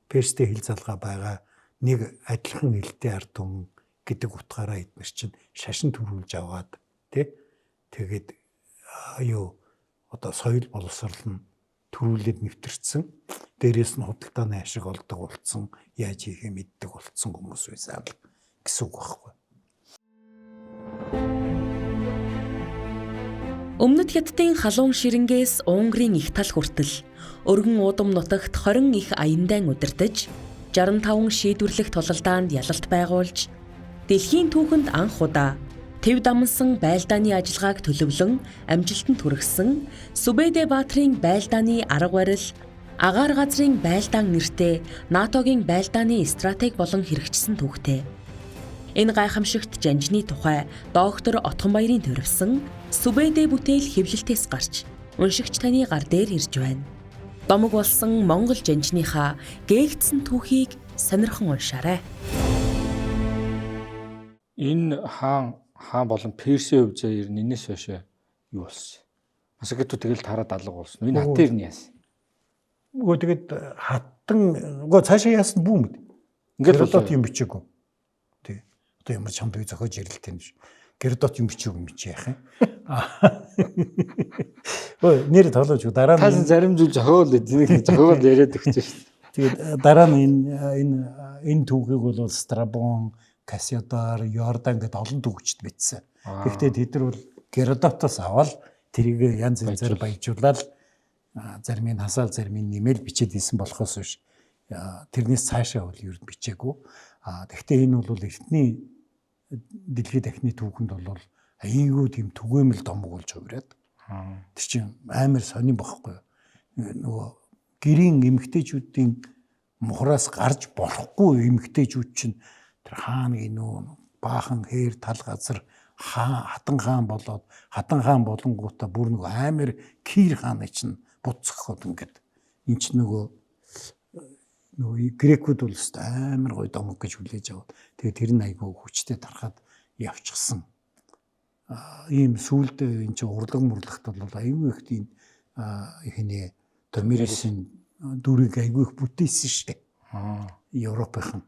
Перстэй хил залгаа байгаа нэг адилхан нэлтэй ард түмэн гэдэг утгаараа эдгээр чинь шашин төрүүлж аваад тэгээд одоо соёл боловсрол нь төрүүлээд нэвтэрсэн. Дээрээс нь худалдааны ашиг олдог болцсон, яаж хийхээ мэддэг болцсон хүмүүс байсан гэсэн үг байхгүй. Өмнөд Хятадын халуун ширэнгээс Унгарын их тал хүртэл өргөн уудам нутагт 20 их аяндан удирдах 65 шийдвэрлэх тулалдаанд ялалт байгуулж дэлхийн түүхэнд анх удаа тэв дамсан байлдааны ажиллагааг төлөвлөн амжилтанд хүргэсэн Сүбэдэ Баатрийн байлдааны арга барил агаар газрын байлдаан нэртэй НАТОгийн байлдааны стратеги болон хэрэгжсэн түүхтэй. Энэ гайхамшигт жанжны тухай доктор Отгонбаярын төрөвсөн Сүбэдэ бүтээл хэвлэлтээс гарч уншигч таны гар дээр ирж байна. Домог болсон Монгол жанжныхаа гээгдсэн түүхийг сонирхон уншаарай. Энэ хаан болон Персийн хувьд ер нь энэс хойш юу болсон? Масагету тэгэл тараад алга болсон. Энэ хат ер нь яасан? Нөгөө тэгээд хаттан цаашаа яасан бүү мэд. Геродот юм бичээгүй. Тий. Одоо ямар ч хамт үе зохиож ярилтэй юм биш. Геродот юм бичээгүй юм чи яах юм? Нэр тоглож дараа нь тас зарим зүйл зохиол энийг зохиол яриад өгч шээ. Тэгээд дараа нь энэ түүхийг бол Страбон, Кассиодор, Йордан гэдэг олон түүхчд бичсэн. Гэхдээ тэд нар бол Геродотоос аваад тэрийг янз янзаар баяжуулаад зарим нь хасаал зарим нь нэмэл бичээд исэн болохоос биш. Тэрнээс цаашаа бол ер нь бичээгүй. Гэхдээ энэ бол эртний дэлхийн дахны түүхэнд бол айгүй тийм түгээмэл домог болж хувираад. Тэр чинь амар сонирн бохгүй. Нөгөө гэрийн эмэгтэйчүүдийн мухраас гарч болохгүй эмэгтэйчүүд чинь тэр хааны нөө баахан хээр тал газар хатан хаан болоод хатан хаан болонгуудаа бүр нөгөө амар кир хааны чинь буцхаход ингээд эн чинь нөгөө грекүүд бол амар гоё домог гэж хүлээж аваад тэгээ тэр нь айгүй хүчтэй тарахад явчихсан. Ийм сүулт эн чинь урлаг мурлагт бол айгүй их тийм ихний Томирисийн дүрийг айгүй их бүтээсэн шүү дээ. Европынхан.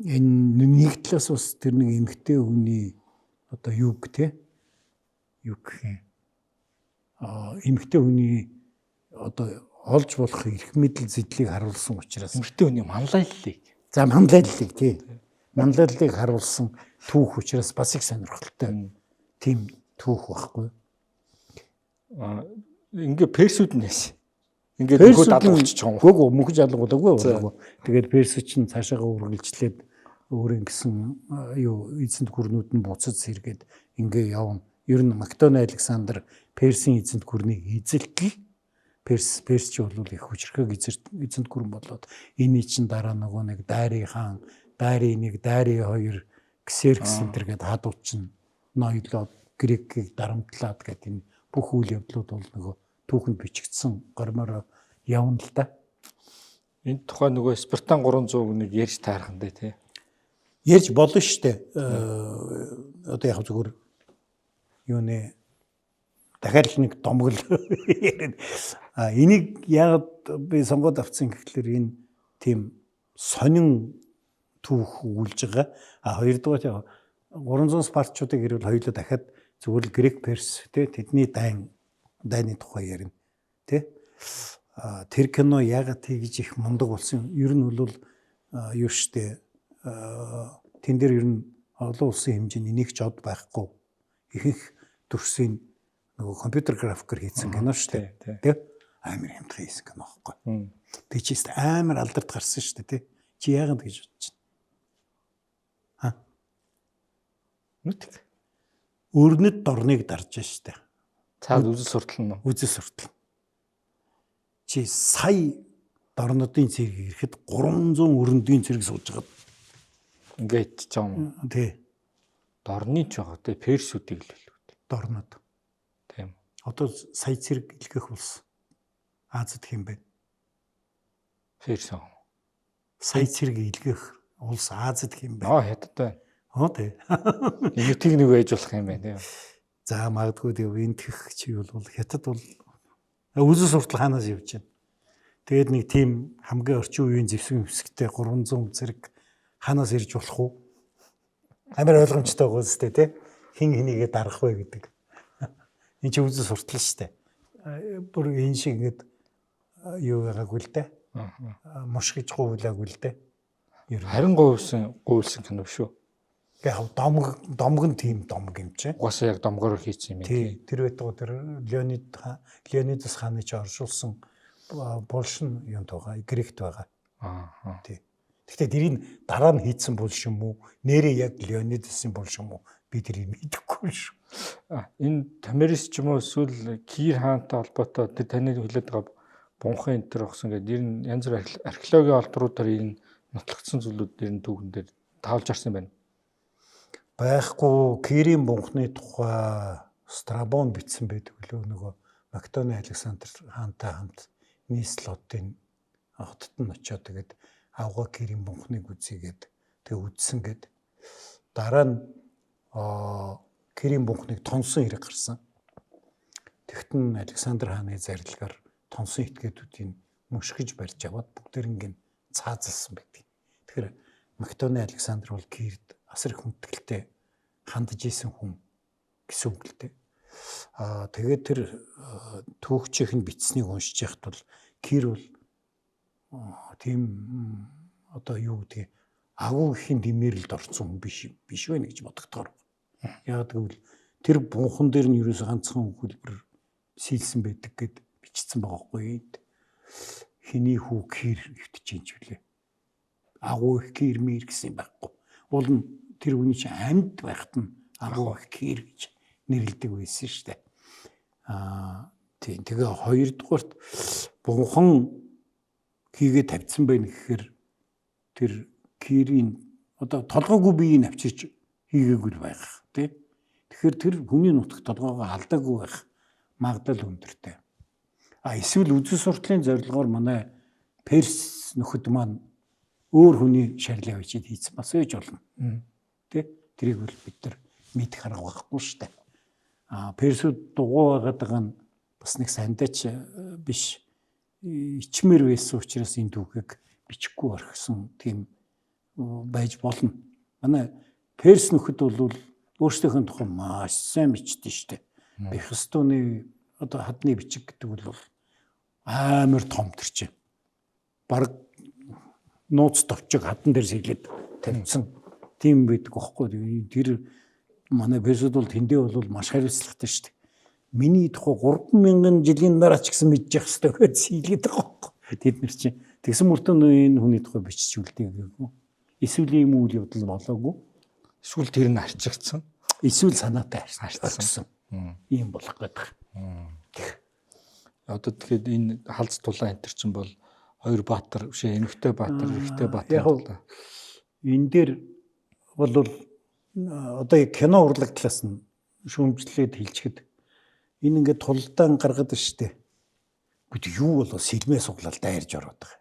Энэ нэг талаас бас тэр нэг эмгтэй хүний одоо юг те юг гэх эмгтэй хүний одоо олж болох эрх мэдэл зэдлийг харуулсан учраас эмгтэй хүний манлайллыг. За манлайллыг тий. Манлайллыг харуулсан түүх учраас бас их сонирхолтой. Тийм түүх байхгүй. Ингээ персүүд нэс. Ингээ дөхөд алгуулчих юм. Гүг мөхөж алгуулаагүй. Тэгээд персүүд чинь цаашаага үргэлжлээд өөрийн гэсэн эзэнт гүрнүүд нь буцаж сэргээд ингээ явна. Ер нь Македони Александр Персийн эзэнт гүрнийг эзэлтэл Перс ч бол их хүчрхэг эзэнт гүрэн болоод энэ чинь дараа нөгөө нэг Дари хаан, Дари 1, Дари 2 Ксеркс энэ гэдэг хадууд чинь ноёлоод грекийг дарамтлаад гэдэг энэ бүх үйл явдлууд бол нөгөө түүхэнд бичигдсэн гормоор явна л да. Энэ тухай нөгөө Спартан 300 нэг ярьж таархан дээ тий. Ярьж болно шүү дээ. Одоо яг зүгээр юу нэ дахиад л нэг домгол яриад. Энийг яг би сонгоод авсан гэхэлэр энэ тийм сонин түүх үлж байгаа. Хоёрдугаар 300 спартчуудыг ирвэл хоёулаа дахиад зүгээр л грек перс тий тэдний дайны тухай ярина. Тий. Тэр кино ягаад тэгж их мундаг болсон юм? Ер нь бол юу штэ тэн дээр ер нь олон улсын хэмжээний нэг ч од байхгүй их төрсийн нөгөө компьютер графикээр хийсэн кино штэ тий амар хямдхан хийсэн кино байхгүй. Тэг чист амар алдарт гарсан штэ тий чи яагаад гэж бодож байна? Нүт өрнөд дорныг дарж штэ. Цаад үзэл суртал нь. Үзэл суртал. Чи сая дорнодын цэрэг ирэхэд 300 өрөндийн цэрэг сууж байгаа. Ингээд ч юм. Тий. Дорны ч байгаа тий персүүдийг л хэлвэ. Дорнод. Тийм. Одоо сая цэрэг илгэх болсон. Азад хэм бэ? Перс. Сая цэрэг илгэх улс Азад хэм бэ? Хятад байна. Тий. Энийг нэг байж болох юм байна тий. За магадгүй тийм энтгэх чи бол хятад бол үзэл суртал хаанаас явж байна. Тэгээд нэг тийм хамгийн орчин үеийн зэвсэг хэвсэгтэй 300 зэрэг хаанаас ирж болох уу? Амар ойлгомжтой байгаа үстэй тий. Хин хэнийгээ дарах вэ гэдэг. Энд чи үзэл суртал шүү дээ. Бүр энэ шиг ингэдэг юу байгаагүй л дээ. Муш гэж гуйлаагүй л дээ. Харин гуйлсан кино шүү. Яг домгон тийм домг юм чи. Угаасаа яг домгоор хийсэн юм тий. Тэр байтугай тэр Леонидас хааны ч оршуулсан булшин юм байгаа. Грект байгаа. Тий. Гэхдээ тэрийг дараа нь хийсэн булш юм уу? Нэрээ яг Леонидасын булш юм уу? Би тэрийг мэдэхгүй шүү. Энэ Тамирис ч юм уу эсвэл Кир хаантай холбоотой тэр таны хэлээд байгаа бунхан энэ төр огсон гэдэг ер нь янз бүр археологийн олдруудаар энэ нотлогдсон зүйлүүд ер нь түүхэн дээр таалж арсан байна. Байхгүй Кирийн бунхны тухай Страбон бичсэн байдаг лөө нөгөө Македоны Александр хаантай хамт Нийслотын хотод нь очиод тэгээд авгаа Кирийн бунхныг үзьгээд тэг үдсэн гэд дараа нь Кирийн бунхныг тонсон хэрэг гарсан. Тэгтэн Александр хааны зарилгаар тонсон этгээдүүдийн мөшгөж барьж аваад бүгдэринг нь цаазалсан байдаг. Тэгэхээр Македоны Александр бол Кирд асар их хүндэтгэлтэй хандж исэн хүн гэсэн үг л дээ. Тэгээд тэр түүхчийнх нь бичснийг уншиж яхад бол Кир бол тийм одоо юу гэдэг агуу ихийн дэмэрэлд орсон хүн биш байна гэж бодогдохоор. Яг гэвэл тэр бунхан дээр нь ерөөсөө ганцхан хөлбөр сийлсэн байдаг гэд бичсэн байгаа хгүй. Хиний хүү Кир хөвтөж юм ч үлээ. Агуу их Кир мэр гэсэн байхгүй. Уул нь тэр хүний чинь амьд байхад нь агуу их Кир гэж нэрлэдэг байсан шүү дээ. Тийм. Тэгээ хоёрдугаарт бунхан хийгээ тавьсан байх гэхээр тэр Кирийн одоо толгойгүй биеийг авчирч хийгээгүй байх тий. Тэгэхээр тэр хүний нутагт толгойгоо алдаагүй байх магадлал өндөртэй. Эсвэл үзэл суртлын зорилгоор манай Перс нөхөд маань өөр хүний шарлаа бичиж хийсэн бас ээж болно. Тэ? Тэрийг бол бид нар мэдэх арга байхгүй шүү дээ. Персүүд дугуй байгаа нь бас нэг сандаач биш. Ичмэр байсан учраас энэ түүхийг бичихгүй орхисон тийм байж болно. Манай Перс нөхөд бол өөрсдийнхөө тухай маш сайн бичдэг шүү дээ. Бехстууны одоо хадны бичиг гэдэг бол амар том тэр чинь. Бараг нууц товчиг хадан дээр сэглээд тавьсан тийм байдаг байхгүй. Тэр манай Персүүд бол тэндээ бол маш хариуцлагатай шүү дээ. Миний тухай 3000 жилийн дараа ч гэсэн мэдчих хэвээр гэж сэлгээд байгаа байхгүй. Тэд нар чинь тэгсэн мөртөө энэ хүний тухай бичиж үлдээ гээгүү. Эсвэл ийм үйл явдал болоогүй. Эсвэл тэр нь арчигдсан. Эсвэл санаатай арчигдсан. Ийм болох гэдэг. Одоо тэгэхээр энэ халз тулаан энэ чинь бол хоёр баатар бишээ эмэгтэй баатар, эрэгтэй баатар. Энэ дээр бол одоо кино урлаг талаас нь шүүмжлээд хэлчихэд энэ ингээд тулдаан гаргаад байна шүү дээ. Гэвч юу болоо сэлмээ суглал дайрж ороод байгаа.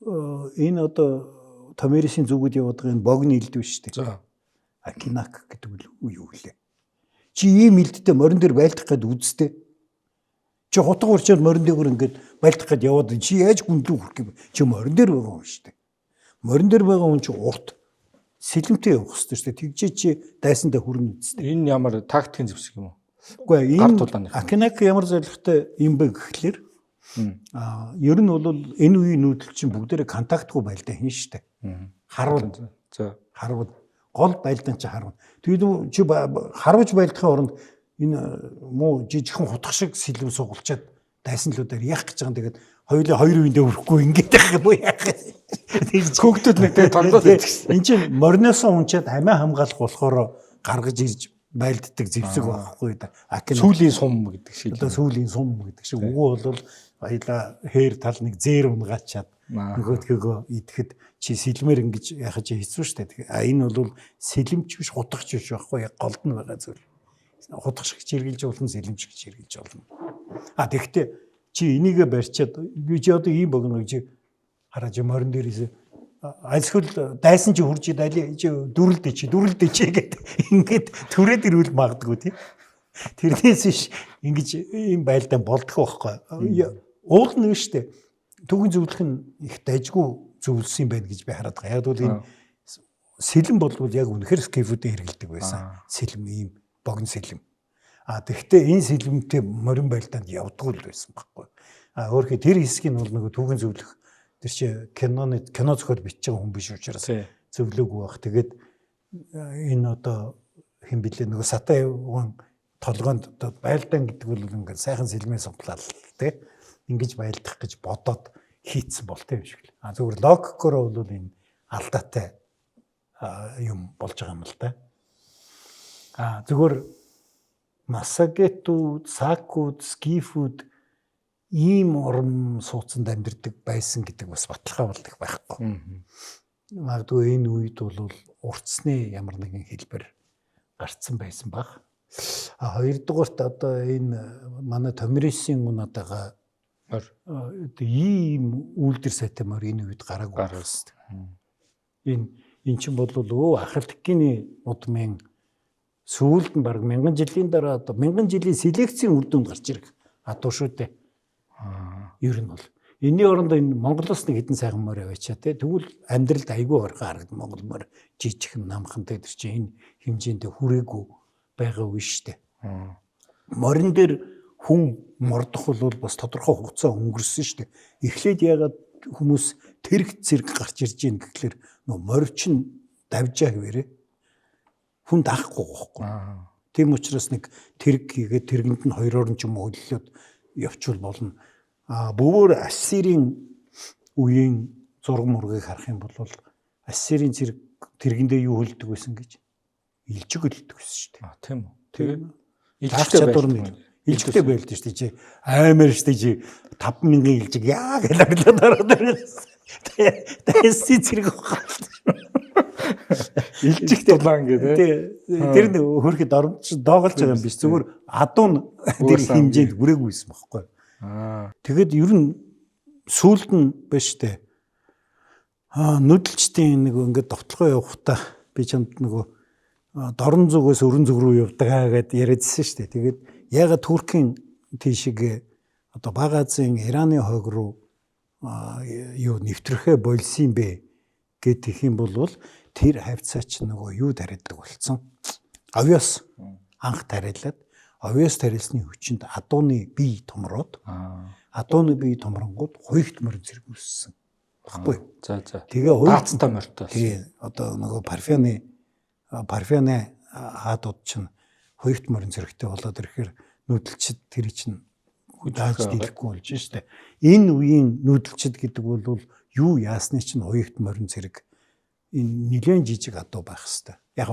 Энэ одоо Томирисын зүгүүд яваад байгаа энэ богны илд биш шүү дээ. За. Акинак гэдэг нь юу вэ? Чи ийм илдтэй морин дээр байлдах гээд үзтээ. Чи хутга урчаад морин дээр ингээд байлдах гээд яваад чи яаж гүнлүү хүрх юм? Чи морин дээр байгаа юм шүү дээ. Морин дээр байгаа хүн чи урт сэлэмтэй явах хэрэгтэй шүү дээ. Тэгжээ чи дайсандаа хүрнэ үсттэй. Энэ ямар тактикийн зэвсэг юм уу? Үгүй Гар энэ тулааны. Акинак ямар зорилготой юм бэ гэхлээр ер нь бол энэ үеийн нүүдэл чинь бүгдээрээ контактгүй байлдаа хийн шүү дээ. Харвал За. харвал гол байлдан чи харвал. Тэгээд чи харваж байлдахын оронд энэ муу жижигхэн хутга шиг сэлэм сугалчаад дайсанлуудаар яах гэж байгаа юм. Тэгээд хоёулаа хоёр үедээ өрөхгүй ингээд байх юм уу яах вэ? Хүүхдүүд нэг тэгээ тоглоод идчихсэн. Энд чинь мориноосоо унчаад амиа хамгаалах болохоор гаргаж ирж байлддаг зэвсэг байхгүй да. Сүүлийн сум гэдэг шиг. Одоо сүүлийн сум гэдэг шиг үгүй бол баяла хээр тал нэг зээр унгаачаад нөгөөдгөө идэхэд чи сэлмээр ингэж яхаж хэцүү штэ. Энэ бол сэлэмч биш хутгач биш байхгүй яг голд нь байгаа зүйл. Хутгах шиг чиргэлж болно, сэлэмч шиг чиргэлж болно. Тэгэхдээ чи энийгээ барьчаад би чи одоо ийм богино гэж хараач морин дээрээс альсхэл дайсан чи хурж идали чи дүрлдэ чи гэдэг ингээд түрээд ирүүл магадгүй тий. Тэрнээс биш ингэж ийм байлдаан болдох байхгүй. Уул нь штэ. Түүхийн зөвлөх нь их дайжгүй зөвлөсөн юм байна гэж би хараад байгаа. Яг бол энэ сэлэм болвол яг үнэхээр скифүүдээ хэрэгэлдэг байсан. Сэлэм ийм богино сэлэм. Тэгэхдээ энэ сэлэмтэй морин байлдаанд явдггүй л байсан байхгүй. Өөрөөр тэр хэсгийг бол нөгөө түүхийн зөвлөх тэр чи кино зохиол бичиж байгаа хүн биш учраас зөвлөөгүй байх. Тэгээд энэ одоо хэн билээ нөгөө сатай толгоонд одоо байлдаан гэдэг бол ингээд сайхан сэлмээ суглал тий. Ингэж байлдах гэж бодоод хийцэн болтой юм шиг л. Зөвхөн логикоор бол энэ алдаатай юм болж байгаа юм л да. Зөвхөн масагетүүд, сакууд, скифүүд ийм орон сууцанд амьдардаг байсан гэдэг бас баталгаа болдог байхгүй. Магадгүй энэ үед бол уртсны ямар нэгэн хэлбэр гарцсан байсан баг. Хоёрдугаарт одоо энэ манай Томирисын унаатайгаа ийм үйлдвэр сайтай мөр энэ үед гараагүй байсан. Энэ чинь бол ахалтгины удмын сүүлд нь баг 1000 жилийн дараа одоо 1000 жилийн селекцийн үр дүнд гарч ирэх адуу шүү дээ. Ер нь бол энэний оронд энэ Монголоос нэг хэдэн сайхан морь аваачаа те тэгвэл амьдралд айгүй орхон харагд Монгол морь жижигхэн намхантай тэр чинь энэ хэмжээнд хүрээгүй байгаа үе шүү дээ. Морин дээр хүн мордох бол бас тодорхой хугацаа өнгөрсөн шүү дээ. Эхлээд ягаад хүмүүс тэрэг зэрэг гарч ирж ийн гэхлээр нөө морьч нь давжаа хэвээрээ хүн даахгүй байхгүй. Тийм учраас нэг тэрэг хийгээд тэрэгэнд нь хоёроор нь ч юм уу хөллөөд явчвал болно. Бөөр Ассирийн үеийн зураг мургийг харах юм бол Ассирийн зэрэг тэргэндээ юу хөлдөг байсан гэж илжиг хөлдөг байсан шүү дээ. Тийм үү. Тэгээ илжигтэй чадвар нь илжигтэй байлд шүү дээ. Аймаар шүү дээ. 5000 илжиг яа гэж орлоод ороод Ассир зэрэг илжиг дулаан гэдэг. Тэр нь хөрхэд доогоолж байгаа юм биш. Зүгээр адуу нь тэр хэмжээнд хүрээгүй байсан байхгүй. Тэгэд ер нь сүүлд нь биш дээ. Нүдэлчдийн нэг ингээд довтлогоо явахдаа би чамд нөгөө дорн зүгээс өрн зүг рүү явдаг гэд яриадсэн шүү дээ. Тэгээд ягаад Туркийн тийшээ одоо Бага Азийн Ираны хойг руу юу нэвтрэхэ болсон бэ гэдэг юм бол тэр хавцаа ч нөгөө юу тариадаг болсон. Авиас анх тариалаад авиас тариалсны хүчинд адууны бие томроод адууны бие томронгууд хуйгт морин зэрэг үссэн. Баггүй. За. Тэгээ хуйгттай морьтой. Тэгээ одоо нөгөө парфяны хаадууд чинь хуйгт морин зэрэгтэй болоод ирэхээр нүүдэлчд тэр чинь дааж дийлэхгүй болж штэ. Энэ үеийн нүүдэлчд гэдэг бол юу яасны чинь хуйгт морин зэрэг энэ нэлээд жижиг адуу байх хэвээр. Яг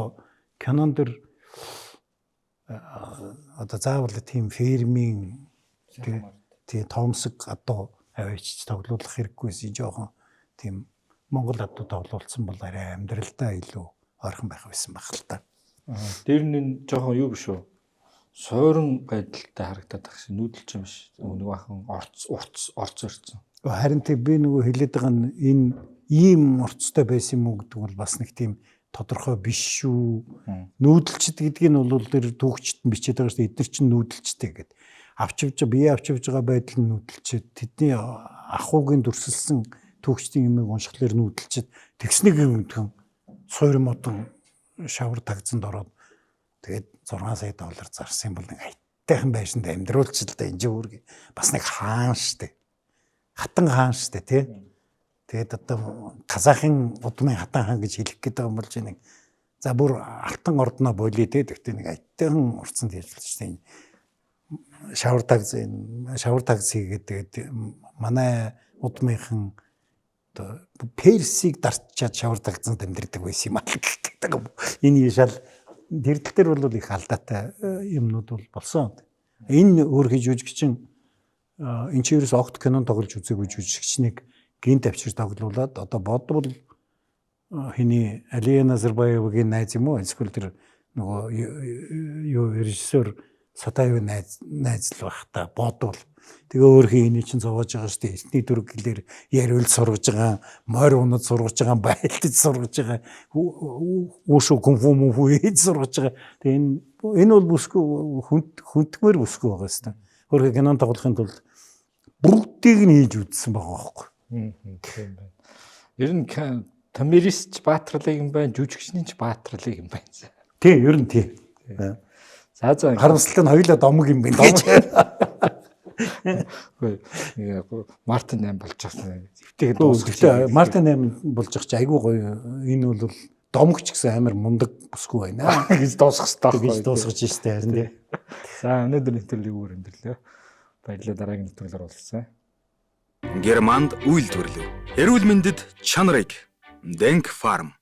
кинон дэр одоо заавал тийм фермийн тийм томсог адуу аваач тоглуулах хэрэггүйсэн жоохон тийм Монгол адуу тоглуулсан бол арай амьдралдаа илүү ойрхон байх байсан баг л та. Дээр нь жоохон юу биш үү? Сойрон байдалтай харагдаад байх шиг нүүдэлч юм биш. Нэг бахан орц ирсэн. Харин тэг би нөгөө хэлээд байгаа нь энэ ийм орцтой байсан юм уу гэдэг бол бас нэг тийм тодорхой биш шүү. Нүүдэлчд гэдгийг нь бол тэр түүхчд нь бичээд байгаа шүү дээ. Эдгээр чинь нүүдэлчтэй гэдэг. Бие авч явж байгаа байдал нь нүүдэлчд. Тэдний ахуугийн дүрсэлсэн түүхчдийн юмыг уншихлаар нүүдэлчд тэгснэг юм гэн суур модон шавар тагцанд ороод тэгээд 6 сая доллар зарсан бол нэг хайтайхан байшинд амьдруулч л да энэ үүрэг бас нэг хаан штэ. Хатан хаан штэ тий. Тэгээд одоо Казахын удмын хатан хаан гэж хэлэх гээд байгаа юм болж нэг за бүр алтан ордноо болий тий. Тэгтээ нэг хайтайхан урцанд хэлж штэ. Шавар тагц хийгээд тэгээд манай удмынхан одоо Персийг дарчаад шавар тагцанд амьдэрдэг байсан юм аа гэдэг. Энэ шал дэрдэл төр бол их алдаатай юмнууд бол болсон. Энэ өөр хийж жүжигчин энэ ч ерөөс огт кинон тоглож үзээгүй жүжигчнийг гинт авчир тоглуулад одоо бодвол хиний Алия Назарбаевгийн найз юм уу? Эсвэл тэр нөгөө юу режиссер Сатаевын найз л байх та бодвол тэгээ өөрхийн энийг чинь зовоож байгаа шүү дээ. Эсний дүрг гэлээр яриул сургаж байгаа, морь унад сургаж байгаа, байлдаж сургаж байгаа, үүшүү кунфу муфу хийж сургаж байгаа. Тэгээ энэ бол бүсгүй хүндгмээр бүсгүй байгаа юм. Өөрхийн кинон тоглохын тулд бүгдийг нь хийж үзсэн байгаа байхгүй. Тийм байна. Ер нь Тамирис ч баатралыг юм байна, жүжигчний ч баатралыг юм байна. Тийм, ер нь тийм. За харамсалтай нь хоёулаа домог юм байна гэж. Мартин 8 болж байгаа. Эвтэйг дуусчихсан. Мартин 8 болж байгаа чи айгүй гоё. Энэ бол домогч гэсэн амар мундаг бүсгүй байна гэж дуусгах хэрэгтэй гэж дуусгаж штэ харин тий. За өнөөдөр нэвтрүүлгийг өөр өндөрлөө. Баярлалаа дараагийн нэвтрүүлгээр уулзсан. Германд үйлдвэрлэв. Эрүүл мэндэд чанарыг Denk Farm